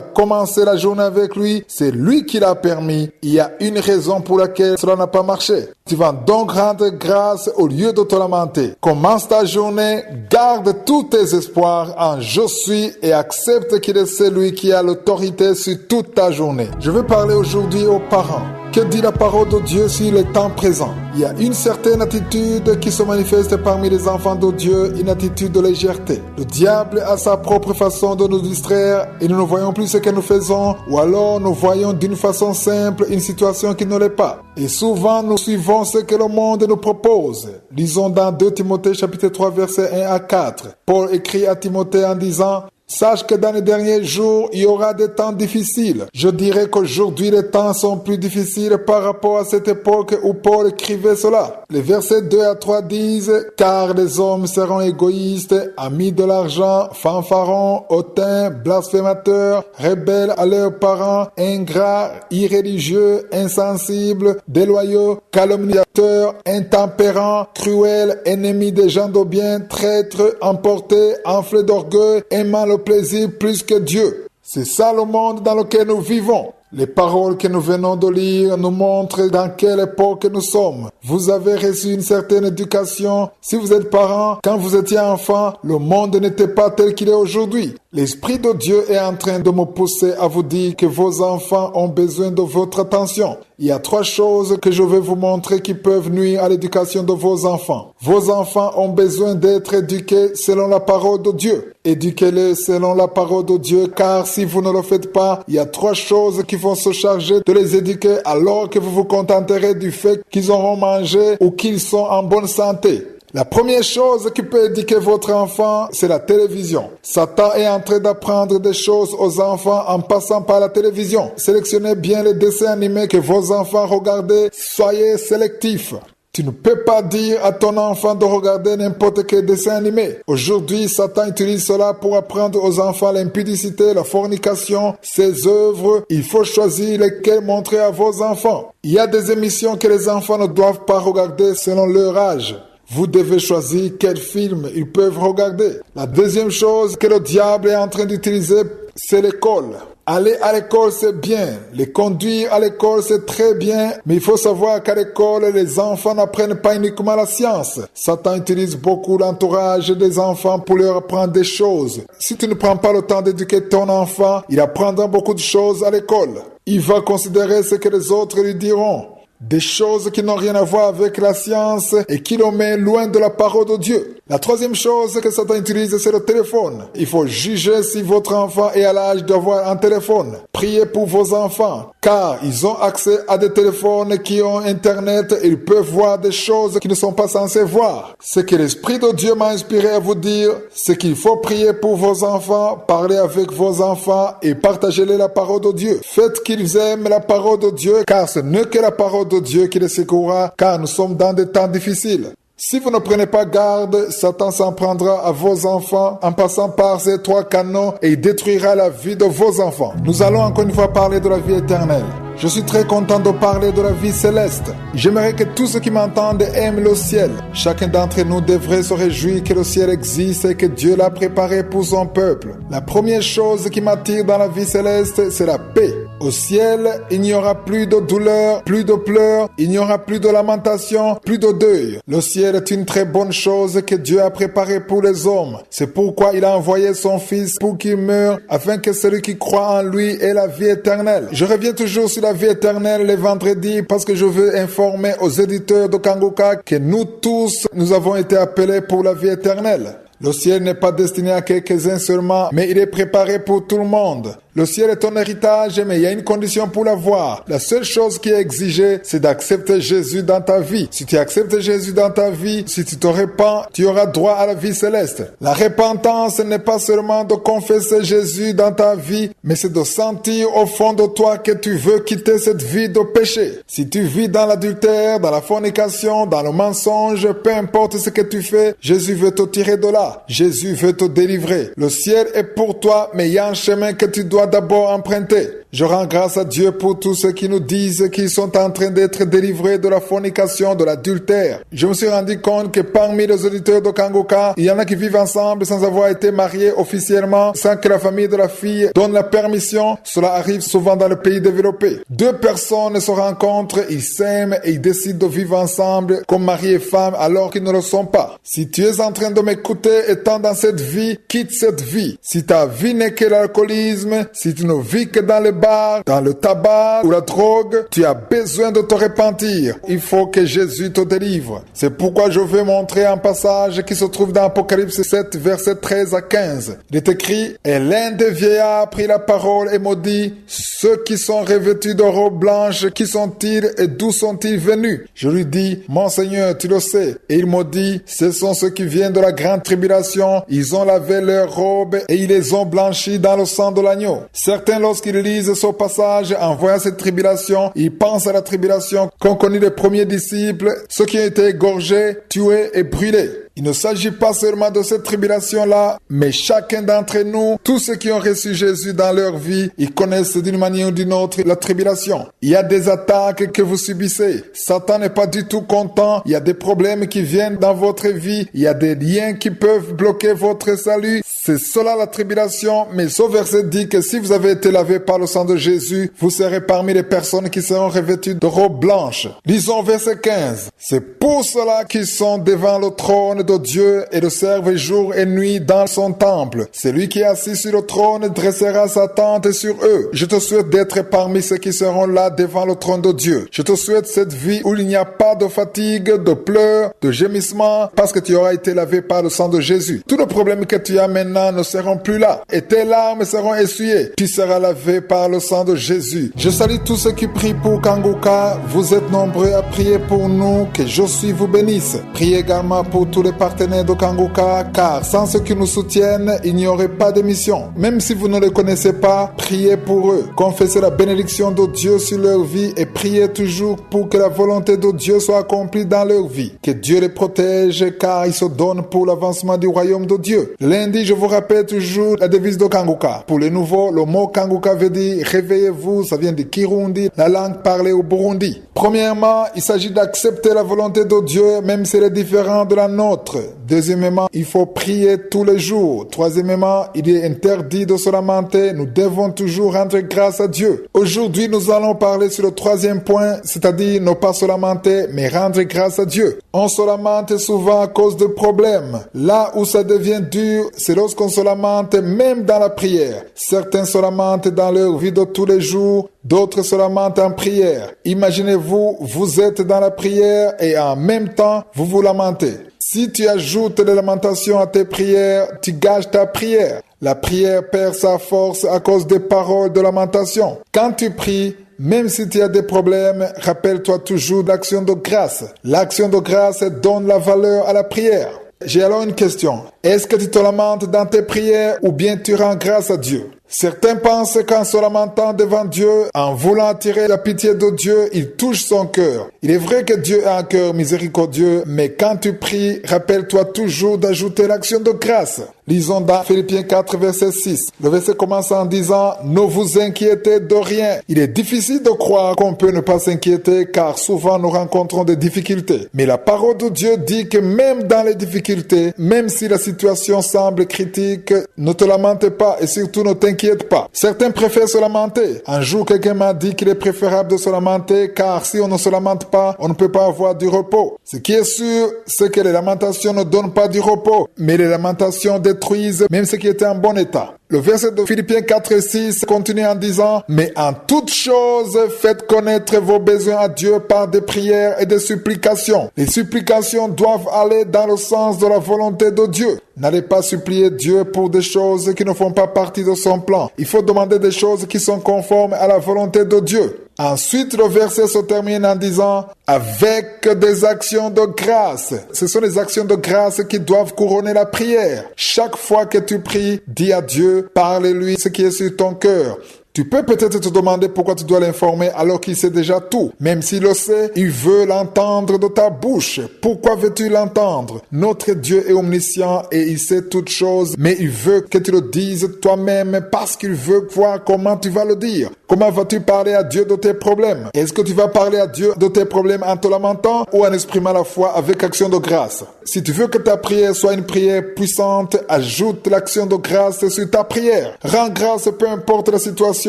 commencé la journée avec lui. C'est lui qui l'a permis. Il y a une raison pour laquelle cela n'a pas marché. Tu vas donc rendre grâce au lieu de te lamenter. Commence ta journée, garde tous tes espoirs en Josué et accepte qu'il est celui qui a l'autorité sur toute ta journée. Je veux parler aujourd'hui aux parents. Que dit la parole de Dieu sur le temps présent? Il y a une certaine attitude qui se manifeste parmi les enfants de Dieu, une attitude de légèreté. Le diable a sa propre façon de nous distraire et nous ne voyons plus ce que nous faisons ou alors nous voyons d'une façon simple une situation qui ne l'est pas. Et souvent nous suivons ce que le monde nous propose. Lisons dans 2 Timothée chapitre 3 versets 1 à 4. Paul écrit à Timothée en disant: sache que dans les derniers jours, il y aura des temps difficiles. Je dirais qu'aujourd'hui, les temps sont plus difficiles par rapport à cette époque où Paul écrivait cela. Les versets 2 à 3 disent: car les hommes seront égoïstes, amis de l'argent, fanfarons, hautains, blasphémateurs, rebelles à leurs parents, ingrats, irréligieux, insensibles, déloyaux, calomniateurs, intempérants, cruels, ennemis des gens de bien, traîtres, emportés, enflés d'orgueil, aimant le plaisir plus que Dieu. C'est ça le monde dans lequel nous vivons. Les paroles que nous venons de lire nous montrent dans quelle époque nous sommes. Vous avez reçu une certaine éducation. Si vous êtes parent, quand vous étiez enfant, le monde n'était pas tel qu'il est aujourd'hui. L'Esprit de Dieu est en train de me pousser à vous dire que vos enfants ont besoin de votre attention. Il y a 3 choses que je vais vous montrer qui peuvent nuire à l'éducation de vos enfants. Vos enfants ont besoin d'être éduqués selon la parole de Dieu. Éduquez-les selon la parole de Dieu, car si vous ne le faites pas, il y a 3 choses qui vont se charger de les éduquer alors que vous vous contenterez du fait qu'ils auront mangé ou qu'ils sont en bonne santé. La première chose qui peut éduquer votre enfant, c'est la télévision. Satan est en train d'apprendre des choses aux enfants en passant par la télévision. Sélectionnez bien les dessins animés que vos enfants regardent. Soyez sélectifs. Tu ne peux pas dire à ton enfant de regarder n'importe quel dessin animé. Aujourd'hui, Satan utilise cela pour apprendre aux enfants l'impudicité, la fornication, ses œuvres. Il faut choisir lesquelles montrer à vos enfants. Il y a des émissions que les enfants ne doivent pas regarder selon leur âge. Vous devez choisir quel film ils peuvent regarder. La deuxième chose que le diable est en train d'utiliser, c'est l'école. Aller à l'école, c'est bien. Les conduire à l'école, c'est très bien. Mais il faut savoir qu'à l'école, les enfants n'apprennent pas uniquement la science. Satan utilise beaucoup l'entourage des enfants pour leur apprendre des choses. Si tu ne prends pas le temps d'éduquer ton enfant, il apprendra beaucoup de choses à l'école. Il va considérer ce que les autres lui diront. Des choses qui n'ont rien à voir avec la science et qui le met loin de la parole de Dieu. La troisième chose que Satan utilise, c'est le téléphone. Il faut juger si votre enfant est à l'âge d'avoir un téléphone. Priez pour vos enfants, car ils ont accès à des téléphones qui ont Internet et ils peuvent voir des choses qu'ils ne sont pas censés voir. Ce que l'Esprit de Dieu m'a inspiré à vous dire, c'est qu'il faut prier pour vos enfants, parler avec vos enfants et partagez-les la parole de Dieu. Faites qu'ils aiment la parole de Dieu, car ce n'est que la parole de Dieu qui les secourra, car nous sommes dans des temps difficiles. Si vous ne prenez pas garde, Satan s'en prendra à vos enfants en passant par ces 3 canaux et il détruira la vie de vos enfants. Nous allons encore une fois parler de la vie éternelle. Je suis très content de parler de la vie céleste. J'aimerais que tous ceux qui m'entendent aiment le ciel. Chacun d'entre nous devrait se réjouir que le ciel existe et que Dieu l'a préparé pour son peuple. La première chose qui m'attire dans la vie céleste, c'est la paix. Au ciel, il n'y aura plus de douleur, plus de pleurs, il n'y aura plus de lamentation, plus de deuil. Le ciel est une très bonne chose que Dieu a préparée pour les hommes. C'est pourquoi il a envoyé son Fils pour qu'il meure, afin que celui qui croit en lui ait la vie éternelle. Je reviens toujours sur la vie éternelle les vendredis parce que je veux informer aux éditeurs de Kanguka que nous tous, nous avons été appelés pour la vie éternelle. Le ciel n'est pas destiné à quelques-uns seulement, mais il est préparé pour tout le monde. Le ciel est ton héritage, mais il y a une condition pour l'avoir. La seule chose qui est exigée, c'est d'accepter Jésus dans ta vie. Si tu acceptes Jésus dans ta vie, si tu te répands, tu auras droit à la vie céleste. La repentance n'est pas seulement de confesser Jésus dans ta vie, mais c'est de sentir au fond de toi que tu veux quitter cette vie de péché. Si tu vis dans l'adultère, dans la fornication, dans le mensonge, peu importe ce que tu fais, Jésus veut te tirer de là. Jésus veut te délivrer. Le ciel est pour toi, mais il y a un chemin que tu dois d'abord emprunter. Je rends grâce à Dieu pour tous ceux qui nous disent qu'ils sont en train d'être délivrés de la fornication, de l'adultère. Je me suis rendu compte que parmi les auditeurs de Kanguka, il y en a qui vivent ensemble sans avoir été mariés officiellement, sans que la famille de la fille donne la permission. Cela arrive souvent dans le pays développé. Deux personnes se rencontrent, ils s'aiment et ils décident de vivre ensemble comme mari et femme alors qu'ils ne le sont pas. Si tu es en train de m'écouter étant dans cette vie, quitte cette vie. Si ta vie n'est que l'alcoolisme, si tu ne vis que dans les bars, dans le tabac ou la drogue, tu as besoin de te repentir. Il faut que Jésus te délivre. C'est pourquoi je veux montrer un passage qui se trouve dans Apocalypse 7, versets 13 à 15. Il est écrit, « Et l'un des vieillards prit la parole et me dit, ceux qui sont revêtus de robes blanches, qui sont-ils et d'où sont-ils venus? Je lui dis, mon Seigneur, tu le sais. Et il me dit, ce sont ceux qui viennent de la grande tribulation. Ils ont lavé leurs robes et ils les ont blanchis dans le sang de l'agneau. Certains, lorsqu'ils lisent ce passage, en voyant cette tribulation, ils pensent à la tribulation qu'ont connue les premiers disciples, ceux qui ont été égorgés, tués et brûlés. Il ne s'agit pas seulement de cette tribulation-là, mais chacun d'entre nous, tous ceux qui ont reçu Jésus dans leur vie, ils connaissent d'une manière ou d'une autre la tribulation. Il y a des attaques que vous subissez. Satan n'est pas du tout content. Il y a des problèmes qui viennent dans votre vie. Il y a des liens qui peuvent bloquer votre salut. C'est cela la tribulation, mais ce verset dit que si vous avez été lavé par le sang de Jésus, vous serez parmi les personnes qui seront revêtues de robes blanches. Lisons verset 15. C'est pour cela qu'ils sont devant le trône de Dieu et le servent jour et nuit dans son temple. Celui qui est assis sur le trône dressera sa tente sur eux. Je te souhaite d'être parmi ceux qui seront là devant le trône de Dieu. Je te souhaite cette vie où il n'y a pas de fatigue, de pleurs, de gémissements, parce que tu auras été lavé par le sang de Jésus. Tous les problèmes que tu as maintenant ne seront plus là et tes larmes seront essuyées. Tu seras lavé par le sang de Jésus. Je salue tous ceux qui prient pour Kanguka. Vous êtes nombreux à prier pour nous. Que Jésus vous bénisse. Priez également pour tous les partenaires de Kanguka, car sans ceux qui nous soutiennent, il n'y aurait pas d'émission. Même si vous ne les connaissez pas, priez pour eux. Confessez la bénédiction de Dieu sur leur vie et priez toujours pour que la volonté de Dieu soit accomplie dans leur vie. Que Dieu les protège, car ils se donnent pour l'avancement du royaume de Dieu. Lundi, je vous rappelle toujours la devise de Kanguka. Pour les nouveaux, le mot Kanguka veut dire réveillez-vous, ça vient du Kirundi, la langue parlée au Burundi. Premièrement, il s'agit d'accepter la volonté de Dieu, même si elle est différente de la nôtre. Deuxièmement, il faut prier tous les jours. Troisièmement, il est interdit de se lamenter. Nous devons toujours rendre grâce à Dieu. Aujourd'hui, nous allons parler sur le troisième point, c'est-à-dire ne pas se lamenter, mais rendre grâce à Dieu. On se lamente souvent à cause de problèmes. Là où ça devient dur, c'est lorsqu'on se lamente même dans la prière. Certains se lamentent dans leur vie de tous les jours, d'autres se lamentent en prière. Imaginez-vous, vous êtes dans la prière et en même temps, vous vous lamentez. Si tu ajoutes les lamentations à tes prières, tu gâches ta prière. La prière perd sa force à cause des paroles de lamentation. Quand tu pries, même si tu as des problèmes, rappelle-toi toujours l'action de grâce. L'action de grâce donne la valeur à la prière. J'ai alors une question. Est-ce que tu te lamentes dans tes prières ou bien tu rends grâce à Dieu? Certains pensent qu'en se lamentant devant Dieu, en voulant attirer la pitié de Dieu, il touche son cœur. Il est vrai que Dieu a un cœur miséricordieux, mais quand tu pries, rappelle-toi toujours d'ajouter l'action de grâce. Lisons dans Philippiens 4, verset 6. Le verset commence en disant « Ne vous inquiétez de rien ». Il est difficile de croire qu'on peut ne pas s'inquiéter car souvent nous rencontrons des difficultés. Mais la parole de Dieu dit que même dans les difficultés, même si la situation semble critique, ne te lamente pas et surtout ne t'inquiète pas. Certains préfèrent se lamenter. Un jour, quelqu'un m'a dit qu'il est préférable de se lamenter car si on ne se lamente pas, on ne peut pas avoir du repos. Ce qui est sûr, c'est que les lamentations ne donnent pas du repos, mais les lamentations détruisent même ce qui était en bon état. Le verset de Philippiens 4:6 continue en disant « Mais en toutes choses, faites connaître vos besoins à Dieu par des prières et des supplications. » Les supplications doivent aller dans le sens de la volonté de Dieu. N'allez pas supplier Dieu pour des choses qui ne font pas partie de son plan. Il faut demander des choses qui sont conformes à la volonté de Dieu. Ensuite, le verset se termine en disant « Avec des actions de grâce ». Ce sont les actions de grâce qui doivent couronner la prière. Chaque fois que tu pries, dis à Dieu, parle-lui ce qui est sur ton cœur. Tu peux peut-être te demander pourquoi tu dois l'informer alors qu'il sait déjà tout. Même s'il le sait, il veut l'entendre de ta bouche. Pourquoi veux-tu l'entendre? Notre Dieu est omniscient et il sait toutes choses, mais il veut que tu le dises toi-même parce qu'il veut voir comment tu vas le dire. Comment vas-tu parler à Dieu de tes problèmes? Est-ce que tu vas parler à Dieu de tes problèmes en te lamentant ou en exprimant la foi avec action de grâce? Si tu veux que ta prière soit une prière puissante, ajoute l'action de grâce sur ta prière. Rends grâce peu importe la situation.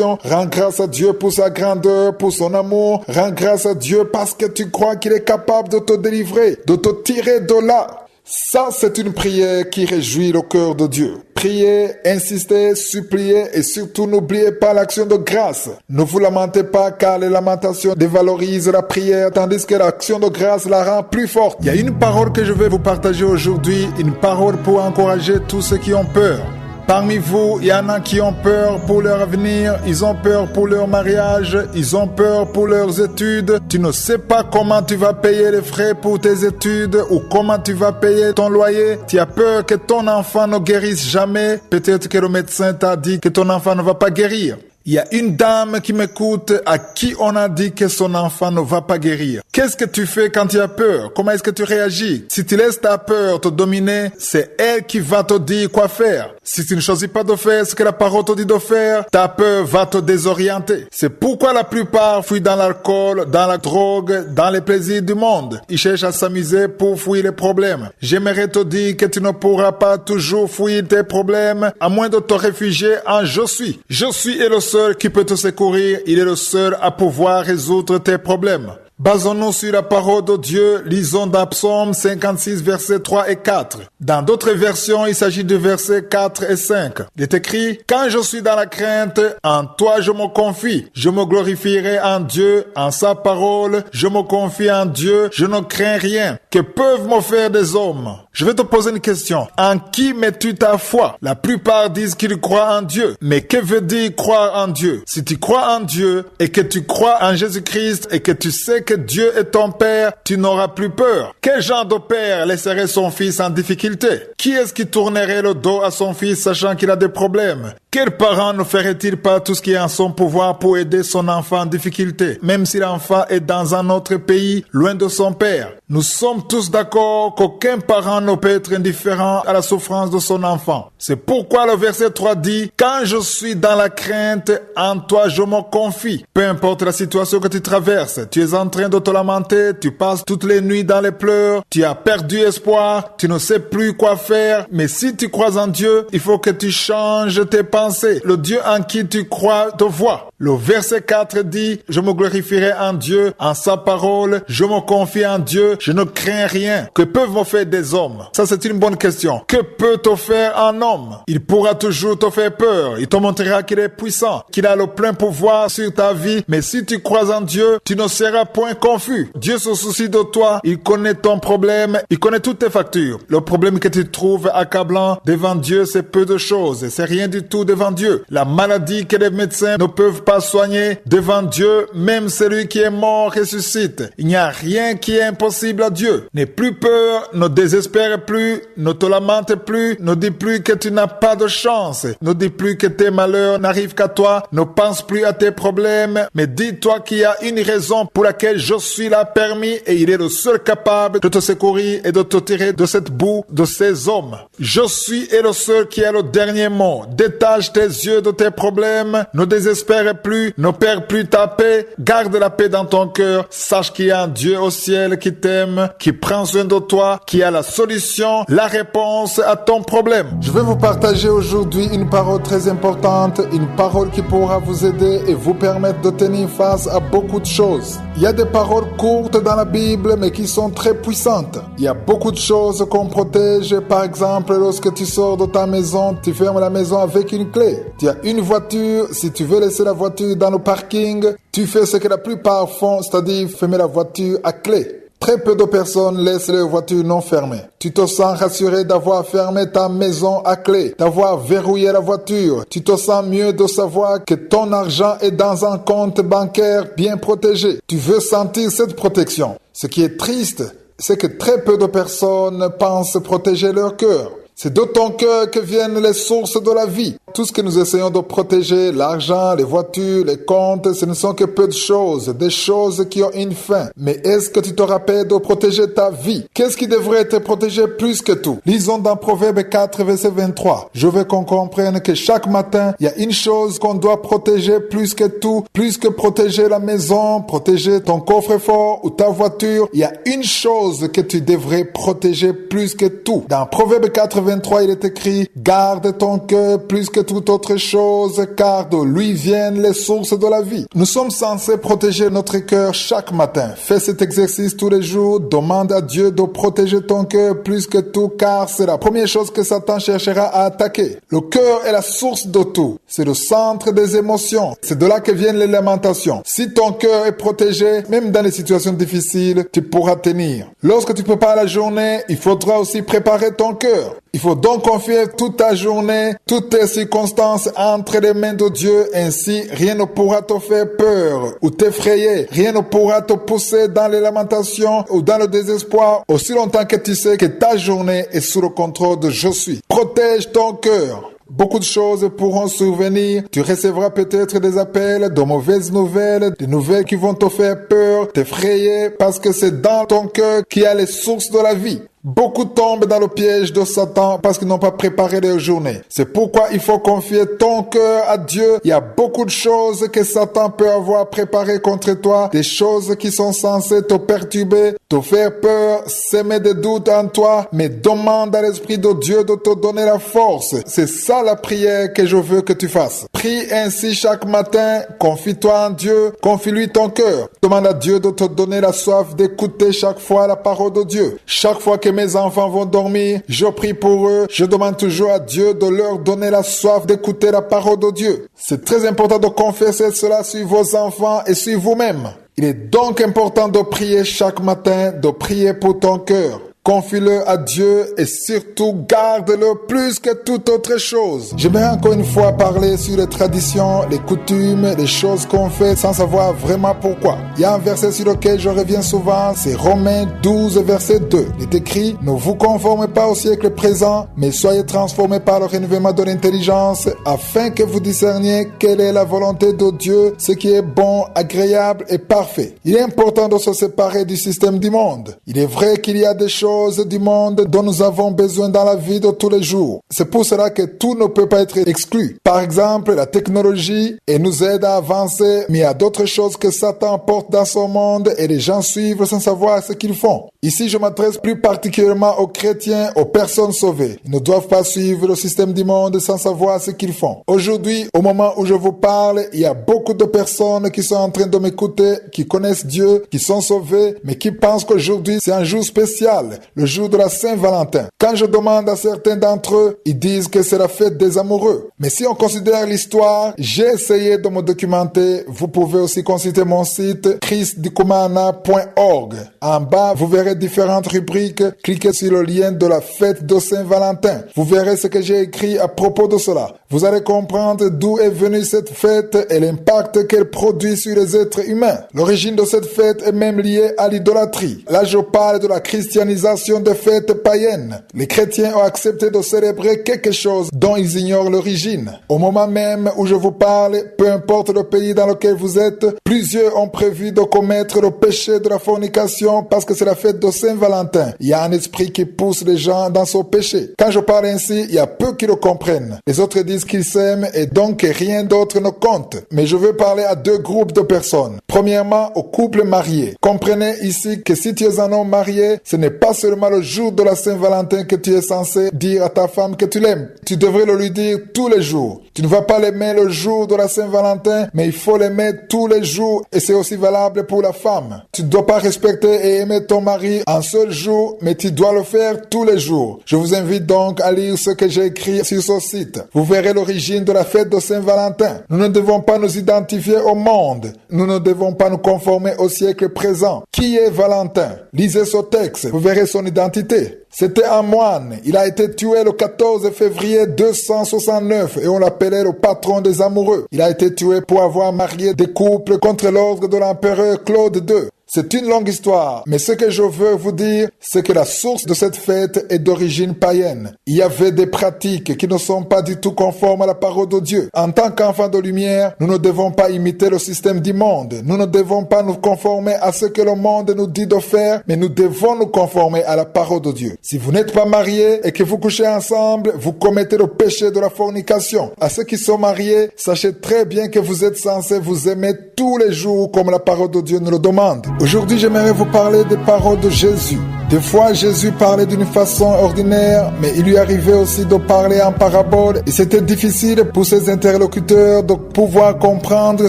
Rends grâce à Dieu pour sa grandeur, pour son amour. Rends grâce à Dieu parce que tu crois qu'il est capable de te délivrer, de te tirer de là. Ça, c'est une prière qui réjouit le cœur de Dieu. Priez, insistez, suppliez et surtout n'oubliez pas l'action de grâce. Ne vous lamentez pas car les lamentations dévalorisent la prière tandis que l'action de grâce la rend plus forte. Il y a une parole que je vais vous partager aujourd'hui, une parole pour encourager tous ceux qui ont peur. Parmi vous, il y en a qui ont peur pour leur avenir, ils ont peur pour leur mariage, ils ont peur pour leurs études. Tu ne sais pas comment tu vas payer les frais pour tes études ou comment tu vas payer ton loyer. Tu as peur que ton enfant ne guérisse jamais. Peut-être que le médecin t'a dit que ton enfant ne va pas guérir. Il y a une dame qui m'écoute à qui on a dit que son enfant ne va pas guérir. Qu'est-ce que tu fais quand tu as peur? Comment est-ce que tu réagis? Si tu laisses ta peur te dominer, c'est elle qui va te dire quoi faire. Si tu ne choisis pas de faire ce que la parole te dit de faire, ta peur va te désorienter. C'est pourquoi la plupart fuient dans l'alcool, dans la drogue, dans les plaisirs du monde. Ils cherchent à s'amuser pour fuir les problèmes. J'aimerais te dire que tu ne pourras pas toujours fuir tes problèmes à moins de te réfugier en Je suis. Je suis est le seul qui peut te secourir. Il est le seul à pouvoir résoudre tes problèmes. Basons-nous sur la parole de Dieu. Lisons dans Psaume 56, versets 3 et 4. Dans d'autres versions, il s'agit de versets 4 et 5. Il est écrit « Quand je suis dans la crainte, en toi je me confie. Je me glorifierai en Dieu, en sa parole. Je me confie en Dieu, je ne crains rien. Que peuvent me faire des hommes ?» Je vais te poser une question. En qui mets-tu ta foi? La plupart disent qu'ils croient en Dieu. Mais que veut dire croire en Dieu? Si tu crois en Dieu et que tu crois en Jésus-Christ et que tu sais que Dieu est ton Père, tu n'auras plus peur. Quel genre de père laisserait son fils en difficulté? Qui est-ce qui tournerait le dos à son fils sachant qu'il a des problèmes? Quel parent ne ferait-il pas tout ce qui est en son pouvoir pour aider son enfant en difficulté, même si l'enfant est dans un autre pays, loin de son père? Nous sommes tous d'accord qu'aucun parent ne peut être indifférent à la souffrance de son enfant. C'est pourquoi le verset 3 dit « Quand je suis dans la crainte, en toi je me confie. » Peu importe la situation que tu traverses, tu es en train de te lamenter, tu passes toutes les nuits dans les pleurs, tu as perdu espoir, tu ne sais plus quoi faire. Mais si tu crois en Dieu, il faut que tu changes tes pensées. Le Dieu en qui tu crois te voit. Le verset 4 dit « Je me glorifierai en Dieu, en sa parole, je me confie en Dieu, je ne crains rien. » Que peuvent me faire des hommes? Ça, c'est une bonne question. Que peut te faire un homme? Il pourra toujours te faire peur. Il te montrera qu'il est puissant, qu'il a le plein pouvoir sur ta vie. Mais si tu crois en Dieu, tu ne seras point confus. Dieu se soucie de toi. Il connaît ton problème. Il connaît toutes tes factures. Le problème que tu trouves accablant devant Dieu, c'est peu de choses. C'est rien du tout devant Dieu. La maladie que les médecins ne peuvent pas soigner, devant Dieu, même celui qui est mort ressuscite. Il n'y a rien qui est impossible à Dieu. N'aie plus peur, ne désespère plus, ne te lamente plus, ne dis plus que tu n'as pas de chance, ne dis plus que tes malheurs n'arrivent qu'à toi, ne pense plus à tes problèmes, mais dis-toi qu'il y a une raison pour laquelle je suis là permis et il est le seul capable de te secourir et de te tirer de cette boue de ces hommes. Je suis est le seul qui a le dernier mot. Détache tes yeux de tes problèmes, ne désespère plus, ne perds plus ta paix, garde la paix dans ton cœur, sache qu'il y a un Dieu au ciel qui t'aime, qui prend soin de toi, qui a la solution, la réponse à ton problème. Je vais vous partager aujourd'hui une parole très importante, une parole qui pourra vous aider et vous permettre de tenir face à beaucoup de choses. Il y a des paroles courtes dans la Bible mais qui sont très puissantes. Il y a beaucoup de choses qu'on protège. Par exemple, lorsque tu sors de ta maison, tu fermes la maison avec une clé. Tu as une voiture, si tu veux laisser la voiture dans le parking, tu fais ce que la plupart font, c'est-à-dire fermer la voiture à clé. Très peu de personnes laissent leur voiture non fermée. Tu te sens rassuré d'avoir fermé ta maison à clé, d'avoir verrouillé la voiture. Tu te sens mieux de savoir que ton argent est dans un compte bancaire bien protégé. Tu veux sentir cette protection. Ce qui est triste, c'est que très peu de personnes pensent protéger leur cœur. C'est de ton cœur que viennent les sources de la vie. Tout ce que nous essayons de protéger, l'argent, les voitures, les comptes, ce ne sont que peu de choses, des choses qui ont une fin. Mais est-ce que tu te rappelles de protéger ta vie? Qu'est-ce qui devrait être protégé plus que tout? Lisons dans Proverbe 4, verset 23. Je veux qu'on comprenne que chaque matin, il y a une chose qu'on doit protéger plus que tout, plus que protéger la maison, protéger ton coffre-fort ou ta voiture. Il y a une chose que tu devrais protéger plus que tout. Dans Proverbe 4, 23, il est écrit « Garde ton cœur plus que toute autre chose, car de lui viennent les sources de la vie. » Nous sommes censés protéger notre cœur chaque matin. Fais cet exercice tous les jours. Demande à Dieu de protéger ton cœur plus que tout, car c'est la première chose que Satan cherchera à attaquer. Le cœur est la source de tout. C'est le centre des émotions. C'est de là que viennent les lamentations. Si ton cœur est protégé, même dans les situations difficiles, tu pourras tenir. Lorsque tu prépares la journée, il faudra aussi préparer ton cœur. Il faut donc confier toute ta journée, toutes tes circonstances entre les mains de Dieu. Ainsi, rien ne pourra te faire peur ou t'effrayer. Rien ne pourra te pousser dans les lamentations ou dans le désespoir, aussi longtemps que tu sais que ta journée est sous le contrôle de Je suis. Protège ton cœur. Beaucoup de choses pourront survenir. Tu recevras peut-être des appels, de mauvaises nouvelles, des nouvelles qui vont te faire peur, t'effrayer, parce que c'est dans ton cœur qu'il y a les sources de la vie. Beaucoup tombent dans le piège de Satan parce qu'ils n'ont pas préparé leur journée. C'est pourquoi il faut confier ton cœur à Dieu. Il y a beaucoup de choses que Satan peut avoir préparées contre toi, des choses qui sont censées te perturber, te faire peur, semer des doutes en toi, mais demande à l'Esprit de Dieu de te donner la force. C'est ça la prière que je veux que tu fasses. Prie ainsi chaque matin, confie-toi en Dieu, confie-lui ton cœur. Demande à Dieu de te donner la soif d'écouter chaque fois la parole de Dieu. Chaque fois que mes enfants vont dormir, je prie pour eux. Je demande toujours à Dieu de leur donner la soif d'écouter la parole de Dieu. C'est très important de confesser cela sur vos enfants et sur vous-même. Il est donc important de prier chaque matin, de prier pour ton cœur. Confie-le à Dieu et surtout garde-le plus que toute autre chose. J'aimerais encore une fois parler sur les traditions, les coutumes, les choses qu'on fait sans savoir vraiment pourquoi. Il y a un verset sur lequel je reviens souvent, c'est Romains 12, verset 2. Il est écrit « Ne vous conformez pas au siècle présent, mais soyez transformés par le renouvellement de l'intelligence, afin que vous discerniez quelle est la volonté de Dieu, ce qui est bon, agréable et parfait. » Il est important de se séparer du système du monde. Il est vrai qu'il y a des choses du monde dont nous avons besoin dans la vie de tous les jours. C'est pour cela que tout ne peut pas être exclu. Par exemple, la technologie nous aide à avancer, mais il y a d'autres choses que Satan porte dans son monde et les gens suivent sans savoir ce qu'ils font. Ici, je m'adresse plus particulièrement aux chrétiens, aux personnes sauvées. Ils ne doivent pas suivre le système du monde sans savoir ce qu'ils font. Aujourd'hui, au moment où je vous parle, il y a beaucoup de personnes qui sont en train de m'écouter, qui connaissent Dieu, qui sont sauvées, mais qui pensent qu'aujourd'hui, c'est un jour spécial. Le jour de la Saint-Valentin. Quand je demande à certains d'entre eux, ils disent que c'est la fête des amoureux. Mais si on considère l'histoire, j'ai essayé de me documenter. Vous pouvez aussi consulter mon site christdikumana.org. En bas, vous verrez différentes rubriques. Cliquez sur le lien de la fête de Saint-Valentin. Vous verrez ce que j'ai écrit à propos de cela. Vous allez comprendre d'où est venue cette fête et l'impact qu'elle produit sur les êtres humains. L'origine de cette fête est même liée à l'idolâtrie. Là, je parle de la christianisation des fêtes païennes. Les chrétiens ont accepté de célébrer quelque chose dont ils ignorent l'origine. Au moment même où je vous parle, peu importe le pays dans lequel vous êtes, plusieurs ont prévu de commettre le péché de la fornication parce que c'est la fête de Saint-Valentin. Il y a un esprit qui pousse les gens dans ce péché. Quand je parle ainsi, il y a peu qui le comprennent. Les autres disent disent qu'ils s'aiment et donc rien d'autre ne compte. Mais je veux parler à deux groupes de personnes. Premièrement, aux couples mariés. Comprenez ici que si tu es un homme marié, ce n'est pas seulement le jour de la Saint-Valentin que tu es censé dire à ta femme que tu l'aimes. Tu devrais le lui dire tous les jours. Tu ne vas pas l'aimer le jour de la Saint-Valentin, mais il faut l'aimer tous les jours et c'est aussi valable pour la femme. Tu ne dois pas respecter et aimer ton mari un seul jour, mais tu dois le faire tous les jours. Je vous invite donc à lire ce que j'ai écrit sur ce site. Vous verrez l'origine de la fête de Saint-Valentin. Nous ne devons pas nous identifier au monde. Nous ne devons pas nous conformer au siècle présent. Qui est Valentin? Lisez ce texte, vous verrez son identité. C'était un moine. Il a été tué le 14 février 269 et on l'appelait le patron des amoureux. Il a été tué pour avoir marié des couples contre l'ordre de l'empereur Claude II. C'est une longue histoire, mais ce que je veux vous dire, c'est que la source de cette fête est d'origine païenne. Il y avait des pratiques qui ne sont pas du tout conformes à la parole de Dieu. En tant qu'enfants de lumière, nous ne devons pas imiter le système du monde. Nous ne devons pas nous conformer à ce que le monde nous dit de faire, mais nous devons nous conformer à la parole de Dieu. Si vous n'êtes pas mariés et que vous couchez ensemble, vous commettez le péché de la fornication. À ceux qui sont mariés, sachez très bien que vous êtes censés vous aimer tous les jours comme la parole de Dieu nous le demande. Aujourd'hui, j'aimerais vous parler des paroles de Jésus. Des fois, Jésus parlait d'une façon ordinaire, mais il lui arrivait aussi de parler en parabole et c'était difficile pour ses interlocuteurs de pouvoir comprendre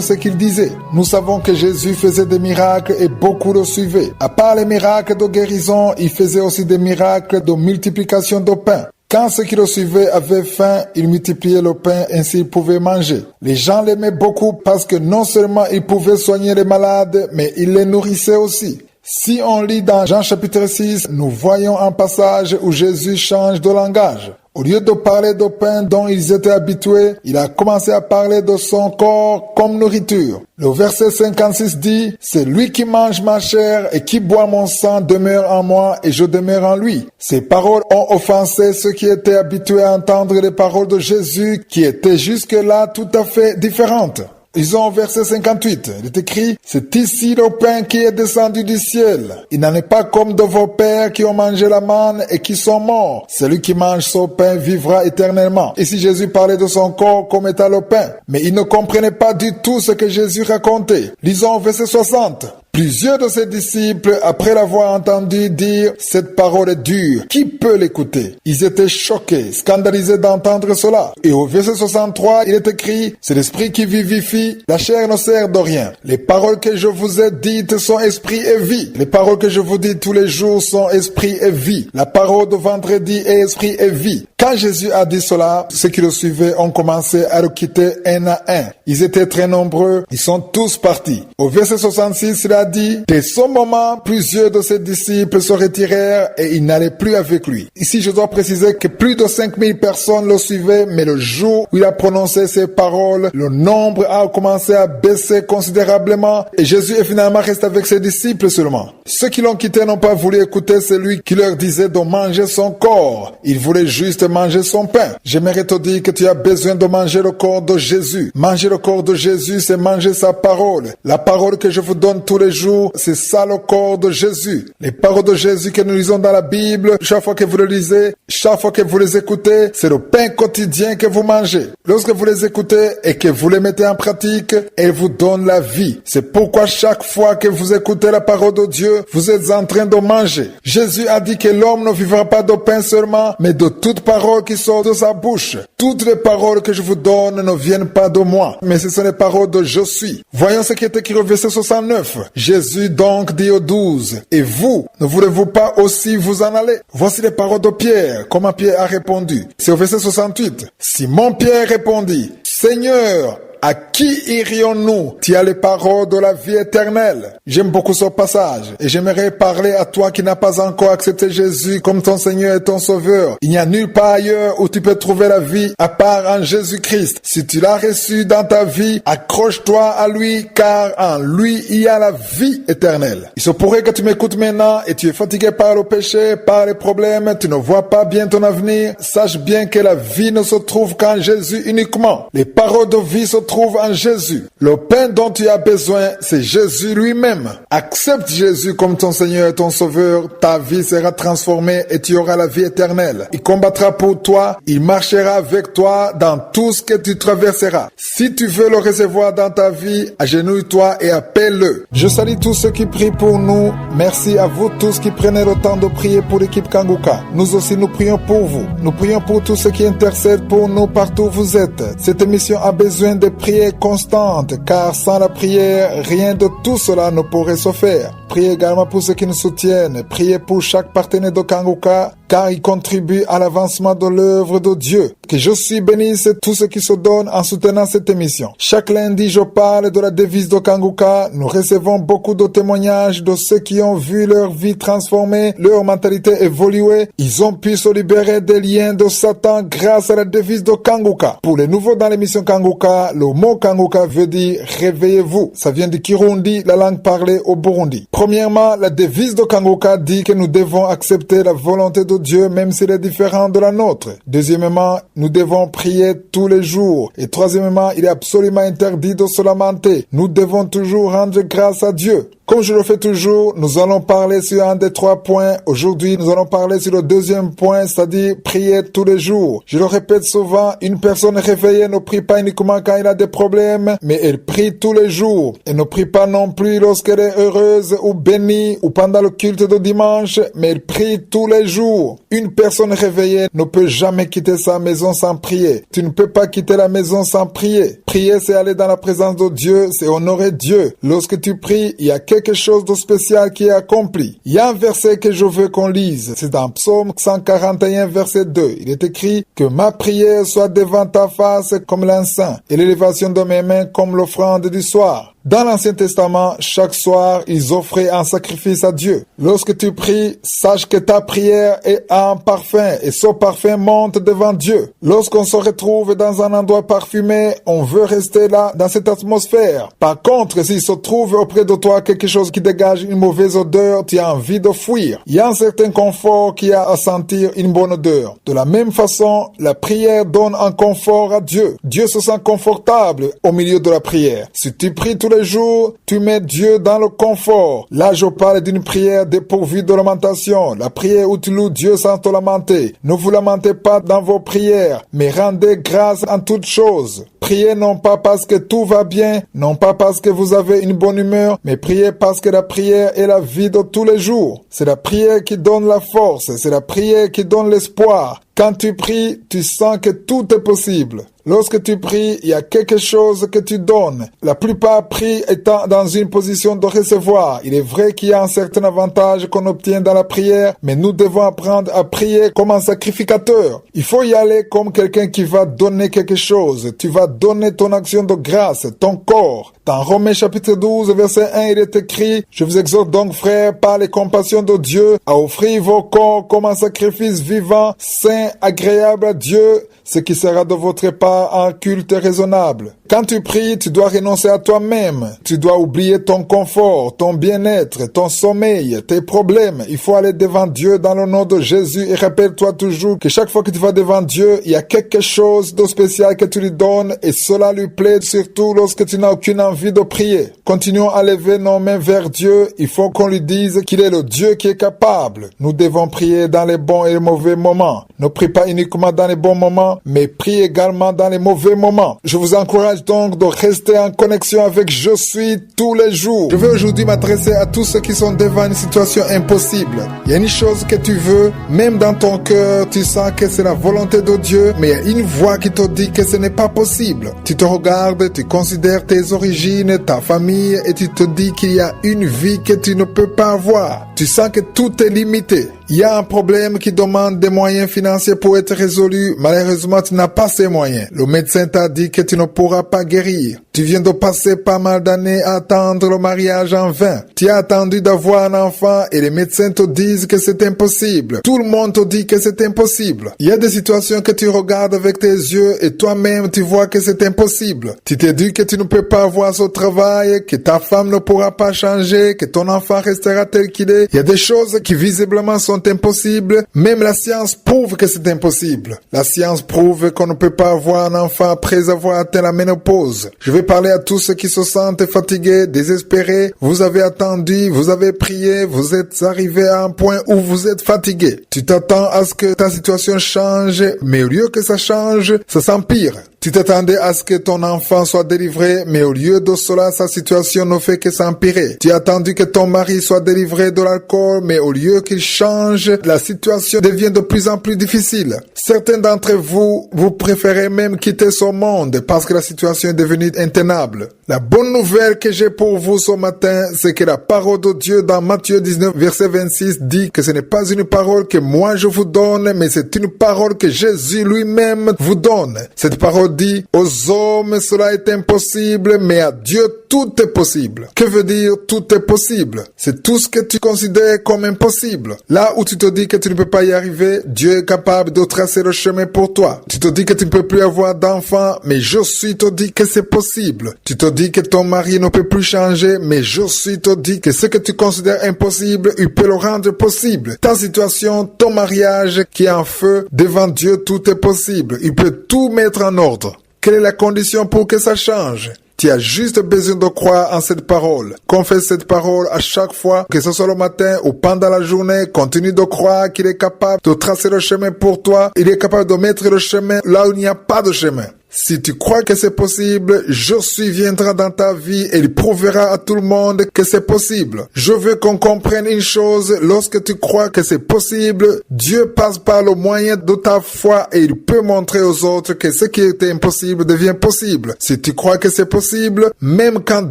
ce qu'il disait. Nous savons que Jésus faisait des miracles et beaucoup le suivaient. À part les miracles de guérison, il faisait aussi des miracles de multiplication de pain. Quand ceux qui le suivaient avaient faim, il multipliait le pain, ainsi ils pouvaient manger. Les gens l'aimaient beaucoup parce que non seulement il pouvait soigner les malades, mais il les nourrissait aussi. Si on lit dans Jean chapitre 6, nous voyons un passage où Jésus change de langage. Au lieu de parler de pain dont ils étaient habitués, il a commencé à parler de son corps comme nourriture. Le verset 56 dit « C'est lui qui mange ma chair et qui boit mon sang demeure en moi et je demeure en lui. » Ces paroles ont offensé ceux qui étaient habitués à entendre les paroles de Jésus qui étaient jusque-là tout à fait différentes. Ils ont au verset 58, il est écrit, « C'est ici le pain qui est descendu du ciel. Il n'en est pas comme de vos pères qui ont mangé la manne et qui sont morts. Celui qui mange son pain vivra éternellement. » Ici Jésus parlait de son corps comme étant le pain. Mais ils ne comprenaient pas du tout ce que Jésus racontait. Lisons au verset 60. Plusieurs de ses disciples, après l'avoir entendu dire « Cette parole est dure, qui peut l'écouter ?» Ils étaient choqués, scandalisés d'entendre cela. Et au verset 63, il est écrit « C'est l'esprit qui vivifie, la chair ne sert de rien. Les paroles que je vous ai dites sont esprit et vie. Les paroles que je vous dis tous les jours sont esprit et vie. La parole de vendredi est esprit et vie. » Quand Jésus a dit cela, ceux qui le suivaient ont commencé à le quitter un à un. Ils étaient très nombreux, ils sont tous partis. Au verset 66, il a dit, dès ce moment, plusieurs de ses disciples se retirèrent et ils n'allaient plus avec lui. Ici, je dois préciser que plus de 5000 personnes le suivaient, mais le jour où il a prononcé ces paroles, le nombre a commencé à baisser considérablement et Jésus est finalement resté avec ses disciples seulement. Ceux qui l'ont quitté n'ont pas voulu écouter celui qui leur disait de manger son corps. Ils voulaient juste manger son pain. J'aimerais te dire que tu as besoin de manger le corps de Jésus. Manger le corps de Jésus, c'est manger sa parole. La parole que je vous donne tous les jours, c'est ça le corps de Jésus. Les paroles de Jésus que nous lisons dans la Bible, chaque fois que vous le lisez, chaque fois que vous les écoutez, c'est le pain quotidien que vous mangez. Lorsque vous les écoutez et que vous les mettez en pratique, elles vous donnent la vie. C'est pourquoi chaque fois que vous écoutez la parole de Dieu, vous êtes en train de manger. Jésus a dit que l'homme ne vivra pas de pain seulement, mais de toute parole qui sort de sa bouche. Toutes les paroles que je vous donne ne viennent pas de moi, mais ce sont les paroles de je suis. Voyons ce qui est écrit au verset 69. Jésus donc dit aux 12, « Et vous, ne voulez-vous pas aussi vous en aller ?» Voici les paroles de Pierre, comment Pierre a répondu. C'est au verset 68. Simon Pierre répondit, « Seigneur, à qui irions-nous? Tu as les paroles de la vie éternelle. » J'aime beaucoup ce passage et j'aimerais parler à toi qui n'as pas encore accepté Jésus comme ton Seigneur et ton Sauveur. Il n'y a nulle part ailleurs où tu peux trouver la vie à part en Jésus-Christ. Si tu l'as reçu dans ta vie, accroche-toi à lui car en lui il y a la vie éternelle. Il se pourrait que tu m'écoutes maintenant et tu es fatigué par le péché, par les problèmes, tu ne vois pas bien ton avenir. Sache bien que la vie ne se trouve qu'en Jésus uniquement. Les paroles de vie se trouvent trouve en Jésus. Le pain dont tu as besoin, c'est Jésus lui-même. Accepte Jésus comme ton Seigneur et ton Sauveur. Ta vie sera transformée et tu auras la vie éternelle. Il combattra pour toi. Il marchera avec toi dans tout ce que tu traverseras. Si tu veux le recevoir dans ta vie, agenouille-toi et appelle-le. Je salue tous ceux qui prient pour nous. Merci à vous tous qui prenez le temps de prier pour l'équipe Kanguka. Nous aussi, nous prions pour vous. Nous prions pour tous ceux qui intercèdent pour nous partout où vous êtes. Cette émission a besoin de prières constantes, car sans la prière, rien de tout cela ne pourrait se faire. Priez également pour ceux qui nous soutiennent. Priez pour chaque partenaire de Kanguka, car il contribue à l'avancement de l'œuvre de Dieu. Que je suis bénisse tous ceux qui se donnent en soutenant cette émission. Chaque lundi, je parle de la devise de Kanguka. Nous recevons beaucoup de témoignages de ceux qui ont vu leur vie transformée, leur mentalité évoluer. Ils ont pu se libérer des liens de Satan grâce à la devise de Kanguka. Pour les nouveaux dans l'émission Kanguka, le mot Kanguka veut dire réveillez-vous. Ça vient du Kirundi, la langue parlée au Burundi. Premièrement, la devise de Kanguka dit que nous devons accepter la volonté de Dieu même s'il est différent de la nôtre. Deuxièmement, nous devons prier tous les jours. Et troisièmement, il est absolument interdit de se lamenter. Nous devons toujours rendre grâce à Dieu. Comme je le fais toujours, nous allons parler sur un des 3 points. Aujourd'hui, nous allons parler sur le deuxième point, c'est-à-dire prier tous les jours. Je le répète souvent, une personne réveillée ne prie pas uniquement quand elle a des problèmes, mais elle prie tous les jours. Elle ne prie pas non plus lorsqu'elle est heureuse ou bénie ou pendant le culte de dimanche, mais elle prie tous les jours. Une personne réveillée ne peut jamais quitter sa maison sans prier. Tu ne peux pas quitter la maison sans prier. Prier, c'est aller dans la présence de Dieu, c'est honorer Dieu. Lorsque tu pries, il y a quelque chose de spécial qui est accompli. Il y a un verset que je veux qu'on lise. C'est dans Psaume 141, verset 2. Il est écrit que ma prière soit devant ta face comme l'encens et l'élévation de mes mains comme l'offrande du soir. Dans l'Ancien Testament, chaque soir, ils offraient un sacrifice à Dieu. Lorsque tu pries, sache que ta prière est un parfum et ce parfum monte devant Dieu. Lorsqu'on se retrouve dans un endroit parfumé, on veut rester là, dans cette atmosphère. Par contre, s'il se trouve auprès de toi quelque chose qui dégage une mauvaise odeur, tu as envie de fuir. Il y a un certain confort qui a à sentir une bonne odeur. De la même façon, la prière donne un confort à Dieu. Dieu se sent confortable au milieu de la prière. Si tu pries tous les jours, tu mets Dieu dans le confort. Là, je parle d'une prière dépourvue de lamentation. La prière où tu loues Dieu sans te lamenter. Ne vous lamentez pas dans vos prières, mais rendez grâce en toutes choses. Priez non pas parce que tout va bien, non pas parce que vous avez une bonne humeur, mais priez parce que la prière est la vie de tous les jours. C'est la prière qui donne la force, c'est la prière qui donne l'espoir. Quand tu pries, tu sens que tout est possible. Lorsque tu pries, il y a quelque chose que tu donnes. La plupart prient étant dans une position de recevoir. Il est vrai qu'il y a un certain avantage qu'on obtient dans la prière, mais nous devons apprendre à prier comme un sacrificateur. Il faut y aller comme quelqu'un qui va donner quelque chose. Tu vas donner ton action de grâce, ton corps. Dans Romains chapitre 12, verset 1, il est écrit « Je vous exhorte donc, frères, par les compassions de Dieu, à offrir vos corps comme un sacrifice vivant, saint, agréable à Dieu, ce qui sera de votre part un culte raisonnable. » Quand tu pries, tu dois renoncer à toi-même. Tu dois oublier ton confort, ton bien-être, ton sommeil, tes problèmes. Il faut aller devant Dieu dans le nom de Jésus et rappelle-toi toujours que chaque fois que tu vas devant Dieu, il y a quelque chose de spécial que tu lui donnes et cela lui plaît surtout lorsque tu n'as aucune envie de prier. Continuons à lever nos mains vers Dieu. Il faut qu'on lui dise qu'il est le Dieu qui est capable. Nous devons prier dans les bons et les mauvais moments. Ne prie pas uniquement dans les bons moments, mais prie également dans les mauvais moments. Je vous encourage donc de rester en connexion avec Je suis tous les jours. Je vais aujourd'hui m'adresser à tous ceux qui sont devant une situation impossible. Il y a une chose que tu veux, même dans ton cœur, tu sens que c'est la volonté de Dieu, mais il y a une voix qui te dit que ce n'est pas possible. Tu te regardes, tu considères tes origines, ta famille, et tu te dis qu'il y a une vie que tu ne peux pas avoir. Tu sens que tout est limité. Il y a un problème qui demande des moyens financiers pour être résolu. Malheureusement, tu n'as pas ces moyens. Le médecin t'a dit que tu ne pourras pas guérir. Tu viens de passer pas mal d'années à attendre le mariage en vain. Tu as attendu d'avoir un enfant et les médecins te disent que c'est impossible. Tout le monde te dit que c'est impossible. Il y a des situations que tu regardes avec tes yeux et toi-même tu vois que c'est impossible. Tu te dis que tu ne peux pas avoir ce travail, que ta femme ne pourra pas changer, que ton enfant restera tel qu'il est. Il y a des choses qui visiblement sont impossibles. Même la science prouve que c'est impossible. La science prouve qu'on ne peut pas avoir un enfant après avoir atteint la ménopause. Je vais parler à tous ceux qui se sentent fatigués, désespérés. Vous avez attendu, vous avez prié, vous êtes arrivé à un point où vous êtes fatigué. Tu t'attends à ce que ta situation change, mais au lieu que ça change, ça s'empire. Tu t'attendais à ce que ton enfant soit délivré, mais au lieu de cela, sa situation ne fait que s'empirer. Tu as attendu que ton mari soit délivré de l'alcool, mais au lieu qu'il change, la situation devient de plus en plus difficile. Certains d'entre vous, vous préférez même quitter ce monde parce que la situation est devenue intenable. La bonne nouvelle que j'ai pour vous ce matin, c'est que la parole de Dieu dans Matthieu 19, verset 26 dit que ce n'est pas une parole que moi je vous donne, mais c'est une parole que Jésus lui-même vous donne. Cette parole dit, aux hommes cela est impossible, mais à Dieu tout est possible. Que veut dire tout est possible? C'est tout ce que tu considères comme impossible. Là où tu te dis que tu ne peux pas y arriver, Dieu est capable de tracer le chemin pour toi. Tu te dis que tu ne peux plus avoir d'enfants, mais Josué te dit que c'est possible. Tu te dis que ton mari ne peut plus changer, mais Josué te dit que ce que tu considères impossible, il peut le rendre possible. Ta situation, ton mariage qui est en feu, devant Dieu tout est possible. Il peut tout mettre en ordre. Quelle est la condition pour que ça change? Tu as juste besoin de croire en cette parole. Confesse cette parole à chaque fois, que ce soit le matin ou pendant la journée. Continue de croire qu'il est capable de tracer le chemin pour toi. Il est capable de mettre le chemin là où il n'y a pas de chemin. Si tu crois que c'est possible, Josué viendra dans ta vie et il prouvera à tout le monde que c'est possible. Je veux qu'on comprenne une chose, lorsque tu crois que c'est possible, Dieu passe par le moyen de ta foi et il peut montrer aux autres que ce qui était impossible devient possible. Si tu crois que c'est possible, même quand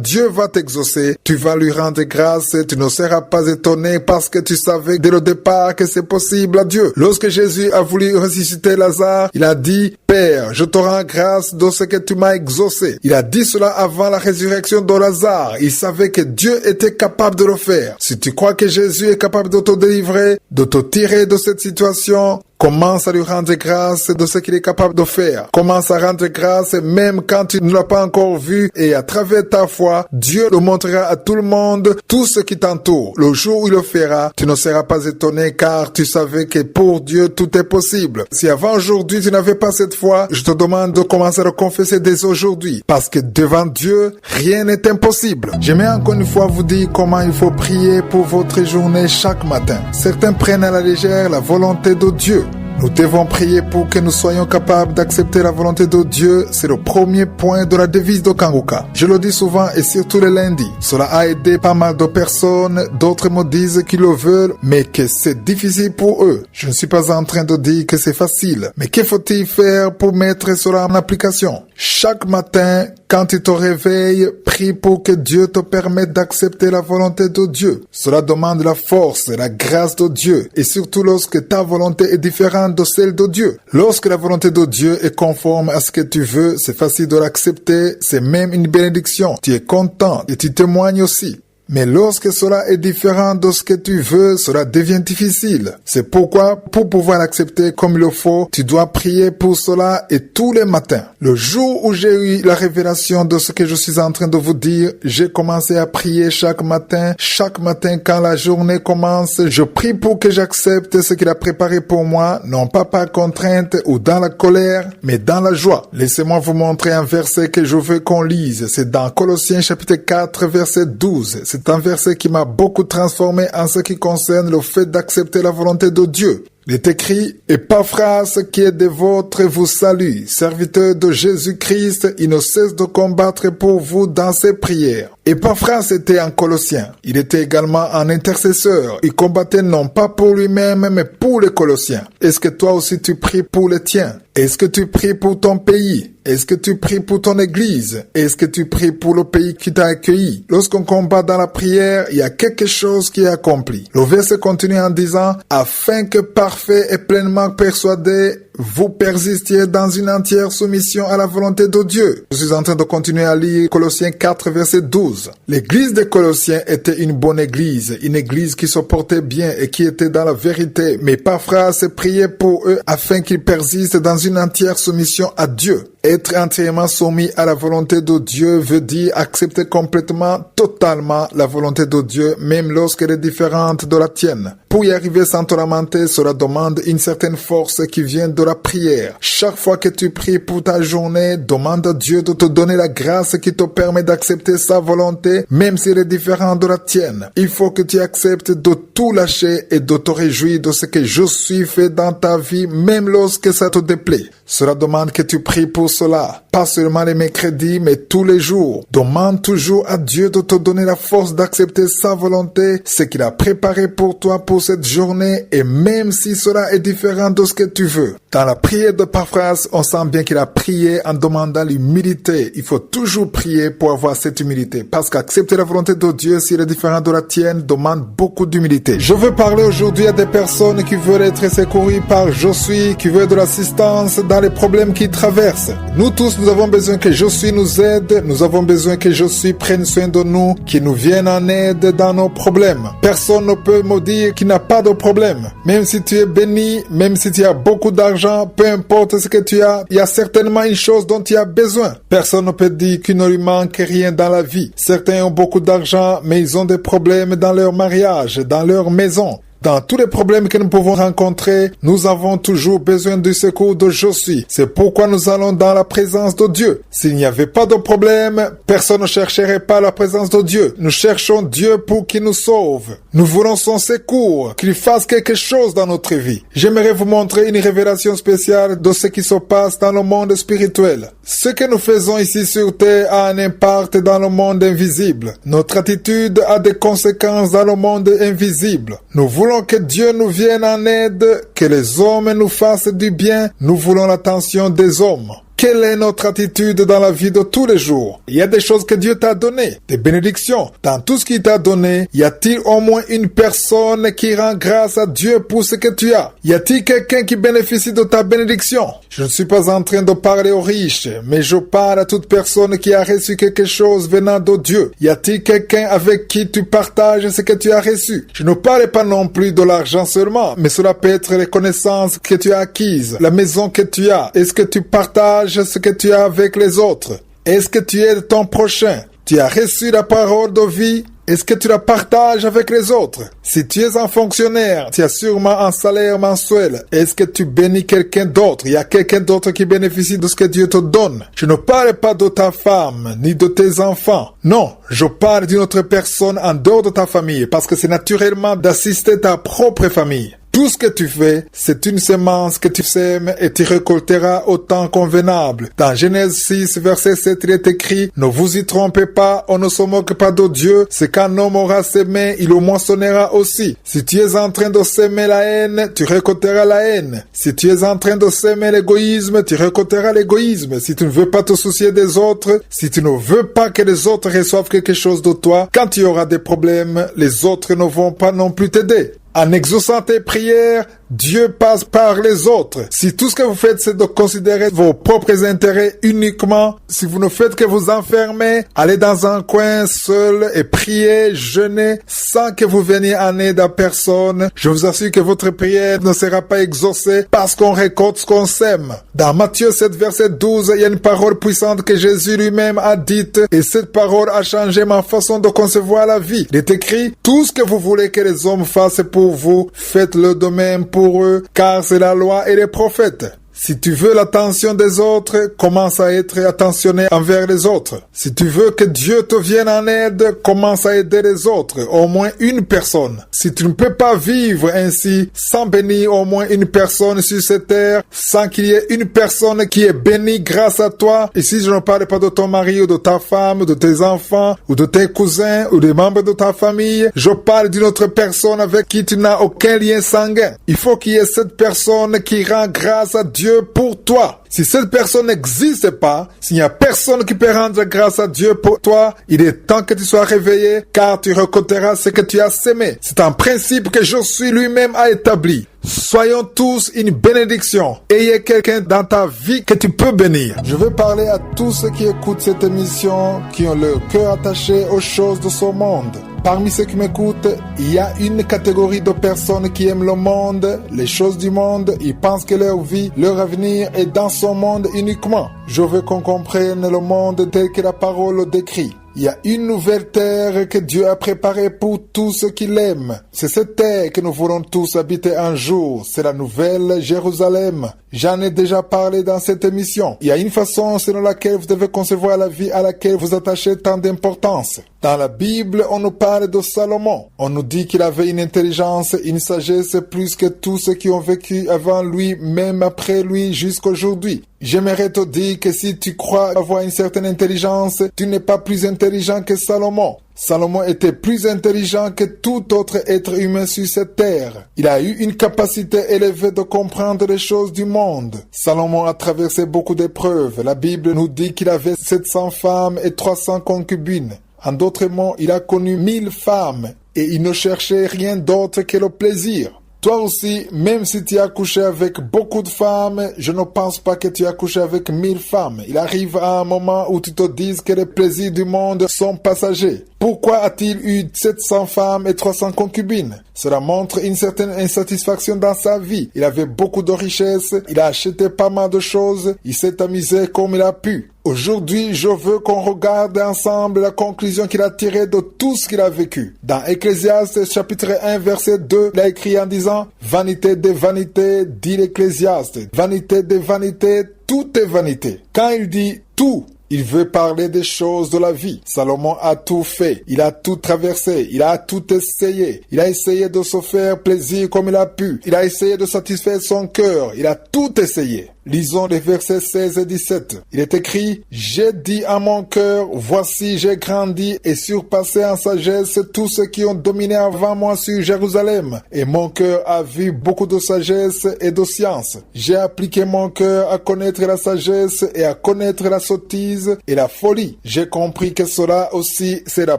Dieu va t'exaucer, tu vas lui rendre grâce, tu ne seras pas étonné parce que tu savais dès le départ que c'est possible à Dieu. Lorsque Jésus a voulu ressusciter Lazare, il a dit, Père, je te rends grâce de ce que tu m'as exaucé. Il a dit cela avant la résurrection de Lazare. Il savait que Dieu était capable de le faire. Si tu crois que Jésus est capable de te délivrer, de te tirer de cette situation, commence à lui rendre grâce de ce qu'il est capable de faire. Commence à rendre grâce même quand tu ne l'as pas encore vu et à travers ta foi, Dieu le montrera à tout le monde, tout ce qui t'entoure. Le jour où il le fera, tu ne seras pas étonné car tu savais que pour Dieu tout est possible. Si avant aujourd'hui tu n'avais pas cette foi, je te demande de commencer à le confesser dès aujourd'hui parce que devant Dieu, rien n'est impossible. J'aimerais encore une fois vous dire comment il faut prier pour votre journée chaque matin. Certains prennent à la légère la volonté de Dieu. Nous devons prier pour que nous soyons capables d'accepter la volonté de Dieu. C'est le premier point de la devise de Kanguka. Je le dis souvent et surtout le lundi. Cela a aidé pas mal de personnes. D'autres me disent qu'ils le veulent, mais que c'est difficile pour eux. Je ne suis pas en train de dire que c'est facile. Mais que faut-il faire pour mettre cela en application? Chaque matin, quand tu te réveilles, prie pour que Dieu te permette d'accepter la volonté de Dieu. Cela demande la force et la grâce de Dieu. Et surtout lorsque ta volonté est différente de celle de Dieu. Lorsque la volonté de Dieu est conforme à ce que tu veux, c'est facile de l'accepter. C'est même une bénédiction. Tu es content et tu témoignes aussi. Mais lorsque cela est différent de ce que tu veux, cela devient difficile. C'est pourquoi, pour pouvoir l'accepter comme il le faut, tu dois prier pour cela et tous les matins. Le jour où j'ai eu la révélation de ce que je suis en train de vous dire, j'ai commencé à prier chaque matin. Chaque matin, quand la journée commence, je prie pour que j'accepte ce qu'il a préparé pour moi, non pas par contrainte ou dans la colère, mais dans la joie. Laissez-moi vous montrer un verset que je veux qu'on lise. C'est dans Colossiens chapitre 4, verset 12. C'est un verset qui m'a beaucoup transformé en ce qui concerne le fait d'accepter la volonté de Dieu. Il est écrit, « Epaphras qui est des vôtres vous salue, serviteur de Jésus-Christ, il ne cesse de combattre pour vous dans ses prières. » Epaphras était un Colossien. Il était également un intercesseur. Il combattait non pas pour lui-même, mais pour les Colossiens. Est-ce que toi aussi tu pries pour les tiens? Est-ce que tu pries pour ton pays? Est-ce que tu pries pour ton église? Est-ce que tu pries pour le pays qui t'a accueilli? Lorsqu'on combat dans la prière, il y a quelque chose qui est accompli. Le verset continue en disant, afin que parfait et pleinement persuadé, vous persistiez dans une entière soumission à la volonté de Dieu. Je suis en train de continuer à lire Colossiens 4, verset 12. L'église de Colossiens était une bonne église, une église qui se portait bien et qui était dans la vérité. Mais Epaphras priait pour eux afin qu'ils persistent dans une entière soumission à Dieu. Être entièrement soumis à la volonté de Dieu veut dire accepter complètement, totalement la volonté de Dieu, même lorsqu'elle est différente de la tienne. Pour y arriver sans te lamenter, cela demande une certaine force qui vient de la prière. Chaque fois que tu pries pour ta journée, demande à Dieu de te donner la grâce qui te permet d'accepter sa volonté, même si elle est différente de la tienne. Il faut que tu acceptes de tout lâcher et de te réjouir de ce que je suis fait dans ta vie, même lorsque ça te déplaît. Cela demande que tu pries pour cela, pas seulement les mercredis, mais tous les jours. Demande toujours à Dieu de te donner la force d'accepter sa volonté, ce qu'il a préparé pour toi pour cette journée, et même si cela est différent de ce que tu veux. Dans la prière de Epaphras, on sent bien qu'il a prié en demandant l'humilité. Il faut toujours prier pour avoir cette humilité, parce qu'accepter la volonté de Dieu, si elle est différente de la tienne, demande beaucoup d'humilité. Je veux parler aujourd'hui à des personnes qui veulent être secourues par Je suis, qui veulent de l'assistance dans les problèmes qu'ils traversent. Nous tous, nous avons besoin que Je suis nous aide, nous avons besoin que Je suis prenne soin de nous, qu'il nous vienne en aide dans nos problèmes. Personne ne peut me dire qu'il n'a pas de problème. Même si tu es béni, même si tu as beaucoup d'argent, peu importe ce que tu as, il y a certainement une chose dont tu as besoin. Personne ne peut dire qu'il ne lui manque rien dans la vie. Certains ont beaucoup d'argent, mais ils ont des problèmes dans leur mariage, dans leur maison. Dans tous les problèmes que nous pouvons rencontrer, nous avons toujours besoin du secours de Je suis. C'est pourquoi nous allons dans la présence de Dieu. S'il n'y avait pas de problème, personne ne chercherait pas la présence de Dieu. Nous cherchons Dieu pour qu'il nous sauve. Nous voulons son secours, qu'il fasse quelque chose dans notre vie. J'aimerais vous montrer une révélation spéciale de ce qui se passe dans le monde spirituel. Ce que nous faisons ici sur terre a un impact dans le monde invisible. Notre attitude a des conséquences dans le monde invisible. Nous voulons que Dieu nous vienne en aide, que les hommes nous fassent du bien. Nous voulons l'attention des hommes. Quelle est notre attitude dans la vie de tous les jours? Il y a des choses que Dieu t'a données, des bénédictions. Dans tout ce qu'il t'a donné, y a-t-il au moins une personne qui rend grâce à Dieu pour ce que tu as? Y a-t-il quelqu'un qui bénéficie de ta bénédiction? Je ne suis pas en train de parler aux riches, mais je parle à toute personne qui a reçu quelque chose venant de Dieu. Y a-t-il quelqu'un avec qui tu partages ce que tu as reçu? Je ne parle pas non plus de l'argent seulement, mais cela peut être les connaissances que tu as acquises, la maison que tu as. Est-ce que tu partages ce que tu as avec les autres? Est-ce que tu aides ton prochain? Tu as reçu la parole de vie? Est-ce que tu la partages avec les autres? Si tu es un fonctionnaire, tu as sûrement un salaire mensuel. Est-ce que tu bénis quelqu'un d'autre? Il y a quelqu'un d'autre qui bénéficie de ce que Dieu te donne. Je ne parle pas de ta femme, ni de tes enfants. Non, je parle d'une autre personne en dehors de ta famille, parce que c'est naturellement d'assister ta propre famille. Tout ce que tu fais, c'est une semence que tu sèmes et tu récolteras au temps convenable. Dans Genèse 6, verset 7, il est écrit, « Ne vous y trompez pas, on ne se moque pas de Dieu. C'est qu'un homme aura semé, il le moissonnera aussi. Si tu es en train de s'aimer la haine, tu récolteras la haine. Si tu es en train de s'aimer l'égoïsme, tu récolteras l'égoïsme. Si tu ne veux pas te soucier des autres, si tu ne veux pas que les autres reçoivent quelque chose de toi, quand tu auras des problèmes, les autres ne vont pas non plus t'aider. En exaucant tes prières, Dieu passe par les autres. Si tout ce que vous faites, c'est de considérer vos propres intérêts uniquement, si vous ne faites que vous enfermer, aller dans un coin seul et prier, jeûner, sans que vous veniez en aide à personne, je vous assure que votre prière ne sera pas exaucée parce qu'on récolte ce qu'on sème. Dans Matthieu 7, verset 12, il y a une parole puissante que Jésus lui-même a dite, et cette parole a changé ma façon de concevoir la vie. Il est écrit, tout ce que vous voulez que les hommes fassent pour vous, faites-le de même pour eux, car c'est la loi et les prophètes. Si tu veux l'attention des autres, commence à être attentionné envers les autres. Si tu veux que Dieu te vienne en aide, commence à aider les autres, au moins une personne. Si tu ne peux pas vivre ainsi, sans bénir au moins une personne sur cette terre, sans qu'il y ait une personne qui est bénie grâce à toi, ici je ne parle pas de ton mari ou de ta femme, ou de tes enfants, ou de tes cousins, ou des membres de ta famille, je parle d'une autre personne avec qui tu n'as aucun lien sanguin. Il faut qu'il y ait cette personne qui rend grâce à Dieu Dieu pour toi. Si cette personne n'existe pas, s'il n'y a personne qui peut rendre grâce à Dieu pour toi, il est temps que tu sois réveillé, car tu récolteras ce que tu as semé. C'est un principe que Josué lui-même a établi. Soyons tous une bénédiction. Ayez quelqu'un dans ta vie que tu peux bénir. Je veux parler à tous ceux qui écoutent cette émission, qui ont leur cœur attaché aux choses de ce monde. Parmi ceux qui m'écoutent, il y a une catégorie de personnes qui aiment le monde, les choses du monde. Ils pensent que leur vie, leur avenir est dans ce monde uniquement. Je veux qu'on comprenne le monde tel que la parole le décrit. Il y a une nouvelle terre que Dieu a préparée pour tous ceux qui l'aiment. C'est cette terre que nous voulons tous habiter un jour. C'est la nouvelle Jérusalem. J'en ai déjà parlé dans cette émission. Il y a une façon selon laquelle vous devez concevoir la vie à laquelle vous attachez tant d'importance. Dans la Bible, on nous parle de Salomon. On nous dit qu'il avait une intelligence, une sagesse plus que tous ceux qui ont vécu avant lui, même après lui, jusqu'aujourd'hui. J'aimerais te dire que si tu crois avoir une certaine intelligence, tu n'es pas plus intelligent que Salomon. Salomon était plus intelligent que tout autre être humain sur cette terre. Il a eu une capacité élevée de comprendre les choses du monde. Salomon a traversé beaucoup d'épreuves. La Bible nous dit qu'il avait 700 femmes et 300 concubines. En d'autres mots, il a connu 1000 femmes et il ne cherchait rien d'autre que le plaisir. Toi aussi, même si tu as couché avec beaucoup de femmes, je ne pense pas que tu as couché avec 1000 femmes. Il arrive à un moment où tu te dises que les plaisirs du monde sont passagers. Pourquoi a-t-il eu 700 femmes et 300 concubines? Cela montre une certaine insatisfaction dans sa vie. Il avait beaucoup de richesses, il a acheté pas mal de choses, il s'est amusé comme il a pu. Aujourd'hui, je veux qu'on regarde ensemble la conclusion qu'il a tirée de tout ce qu'il a vécu. Dans Ecclésiaste chapitre 1 verset 2, il a écrit en disant « Vanité des vanités, dit l'Ecclésiaste. Vanité des vanités, tout est vanité. » Quand il dit « tout », il veut parler des choses de la vie. Salomon a tout fait. Il a tout traversé. Il a tout essayé. Il a essayé de se faire plaisir comme il a pu. Il a essayé de satisfaire son cœur. Il a tout essayé. Lisons les versets 16 et 17. Il est écrit « J'ai dit à mon cœur, voici j'ai grandi et surpassé en sagesse tous ceux qui ont dominé avant moi sur Jérusalem. Et mon cœur a vu beaucoup de sagesse et de science. J'ai appliqué mon cœur à connaître la sagesse et à connaître la sottise et la folie. J'ai compris que cela aussi c'est la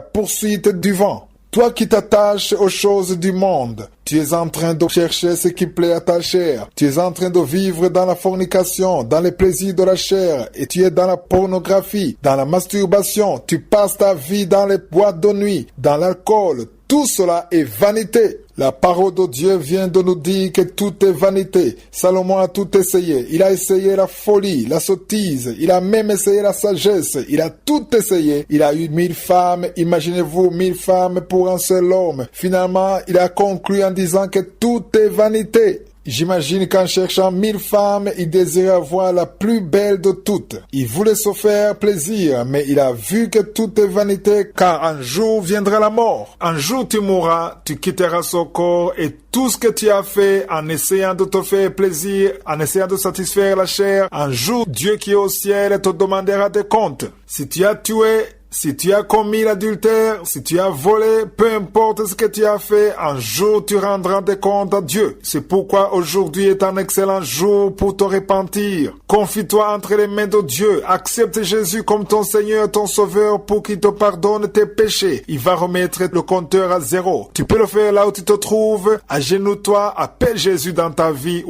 poursuite du vent. » Toi qui t'attaches aux choses du monde, tu es en train de chercher ce qui plaît à ta chair. Tu es en train de vivre dans la fornication, dans les plaisirs de la chair, et tu es dans la pornographie, dans la masturbation. Tu passes ta vie dans les boîtes de nuit, dans l'alcool. Tout cela est vanité. La parole de Dieu vient de nous dire que tout est vanité. Salomon a tout essayé. Il a essayé la folie, la sottise. Il a même essayé la sagesse. Il a tout essayé. Il a eu 1000 femmes. Imaginez-vous 1000 femmes pour un seul homme. Finalement, il a conclu en disant que tout est vanité. J'imagine qu'en cherchant 1000 femmes, il désirait avoir la plus belle de toutes. Il voulait se faire plaisir, mais il a vu que tout est vanité, car un jour viendra la mort. Un jour tu mourras, tu quitteras ce corps, et tout ce que tu as fait en essayant de te faire plaisir, en essayant de satisfaire la chair, un jour Dieu qui est au ciel te demandera des comptes. Si tu as tué, si tu as commis l'adultère, si tu as volé, peu importe ce que tu as fait, un jour tu rendras des comptes à Dieu. C'est pourquoi aujourd'hui est un excellent jour pour te repentir. Confie-toi entre les mains de Dieu. Accepte Jésus comme ton Seigneur, ton Sauveur, pour qu'il te pardonne tes péchés. Il va remettre le compteur à zéro. Tu peux le faire là où tu te trouves. Agenouille-toi, appelle Jésus dans ta vie.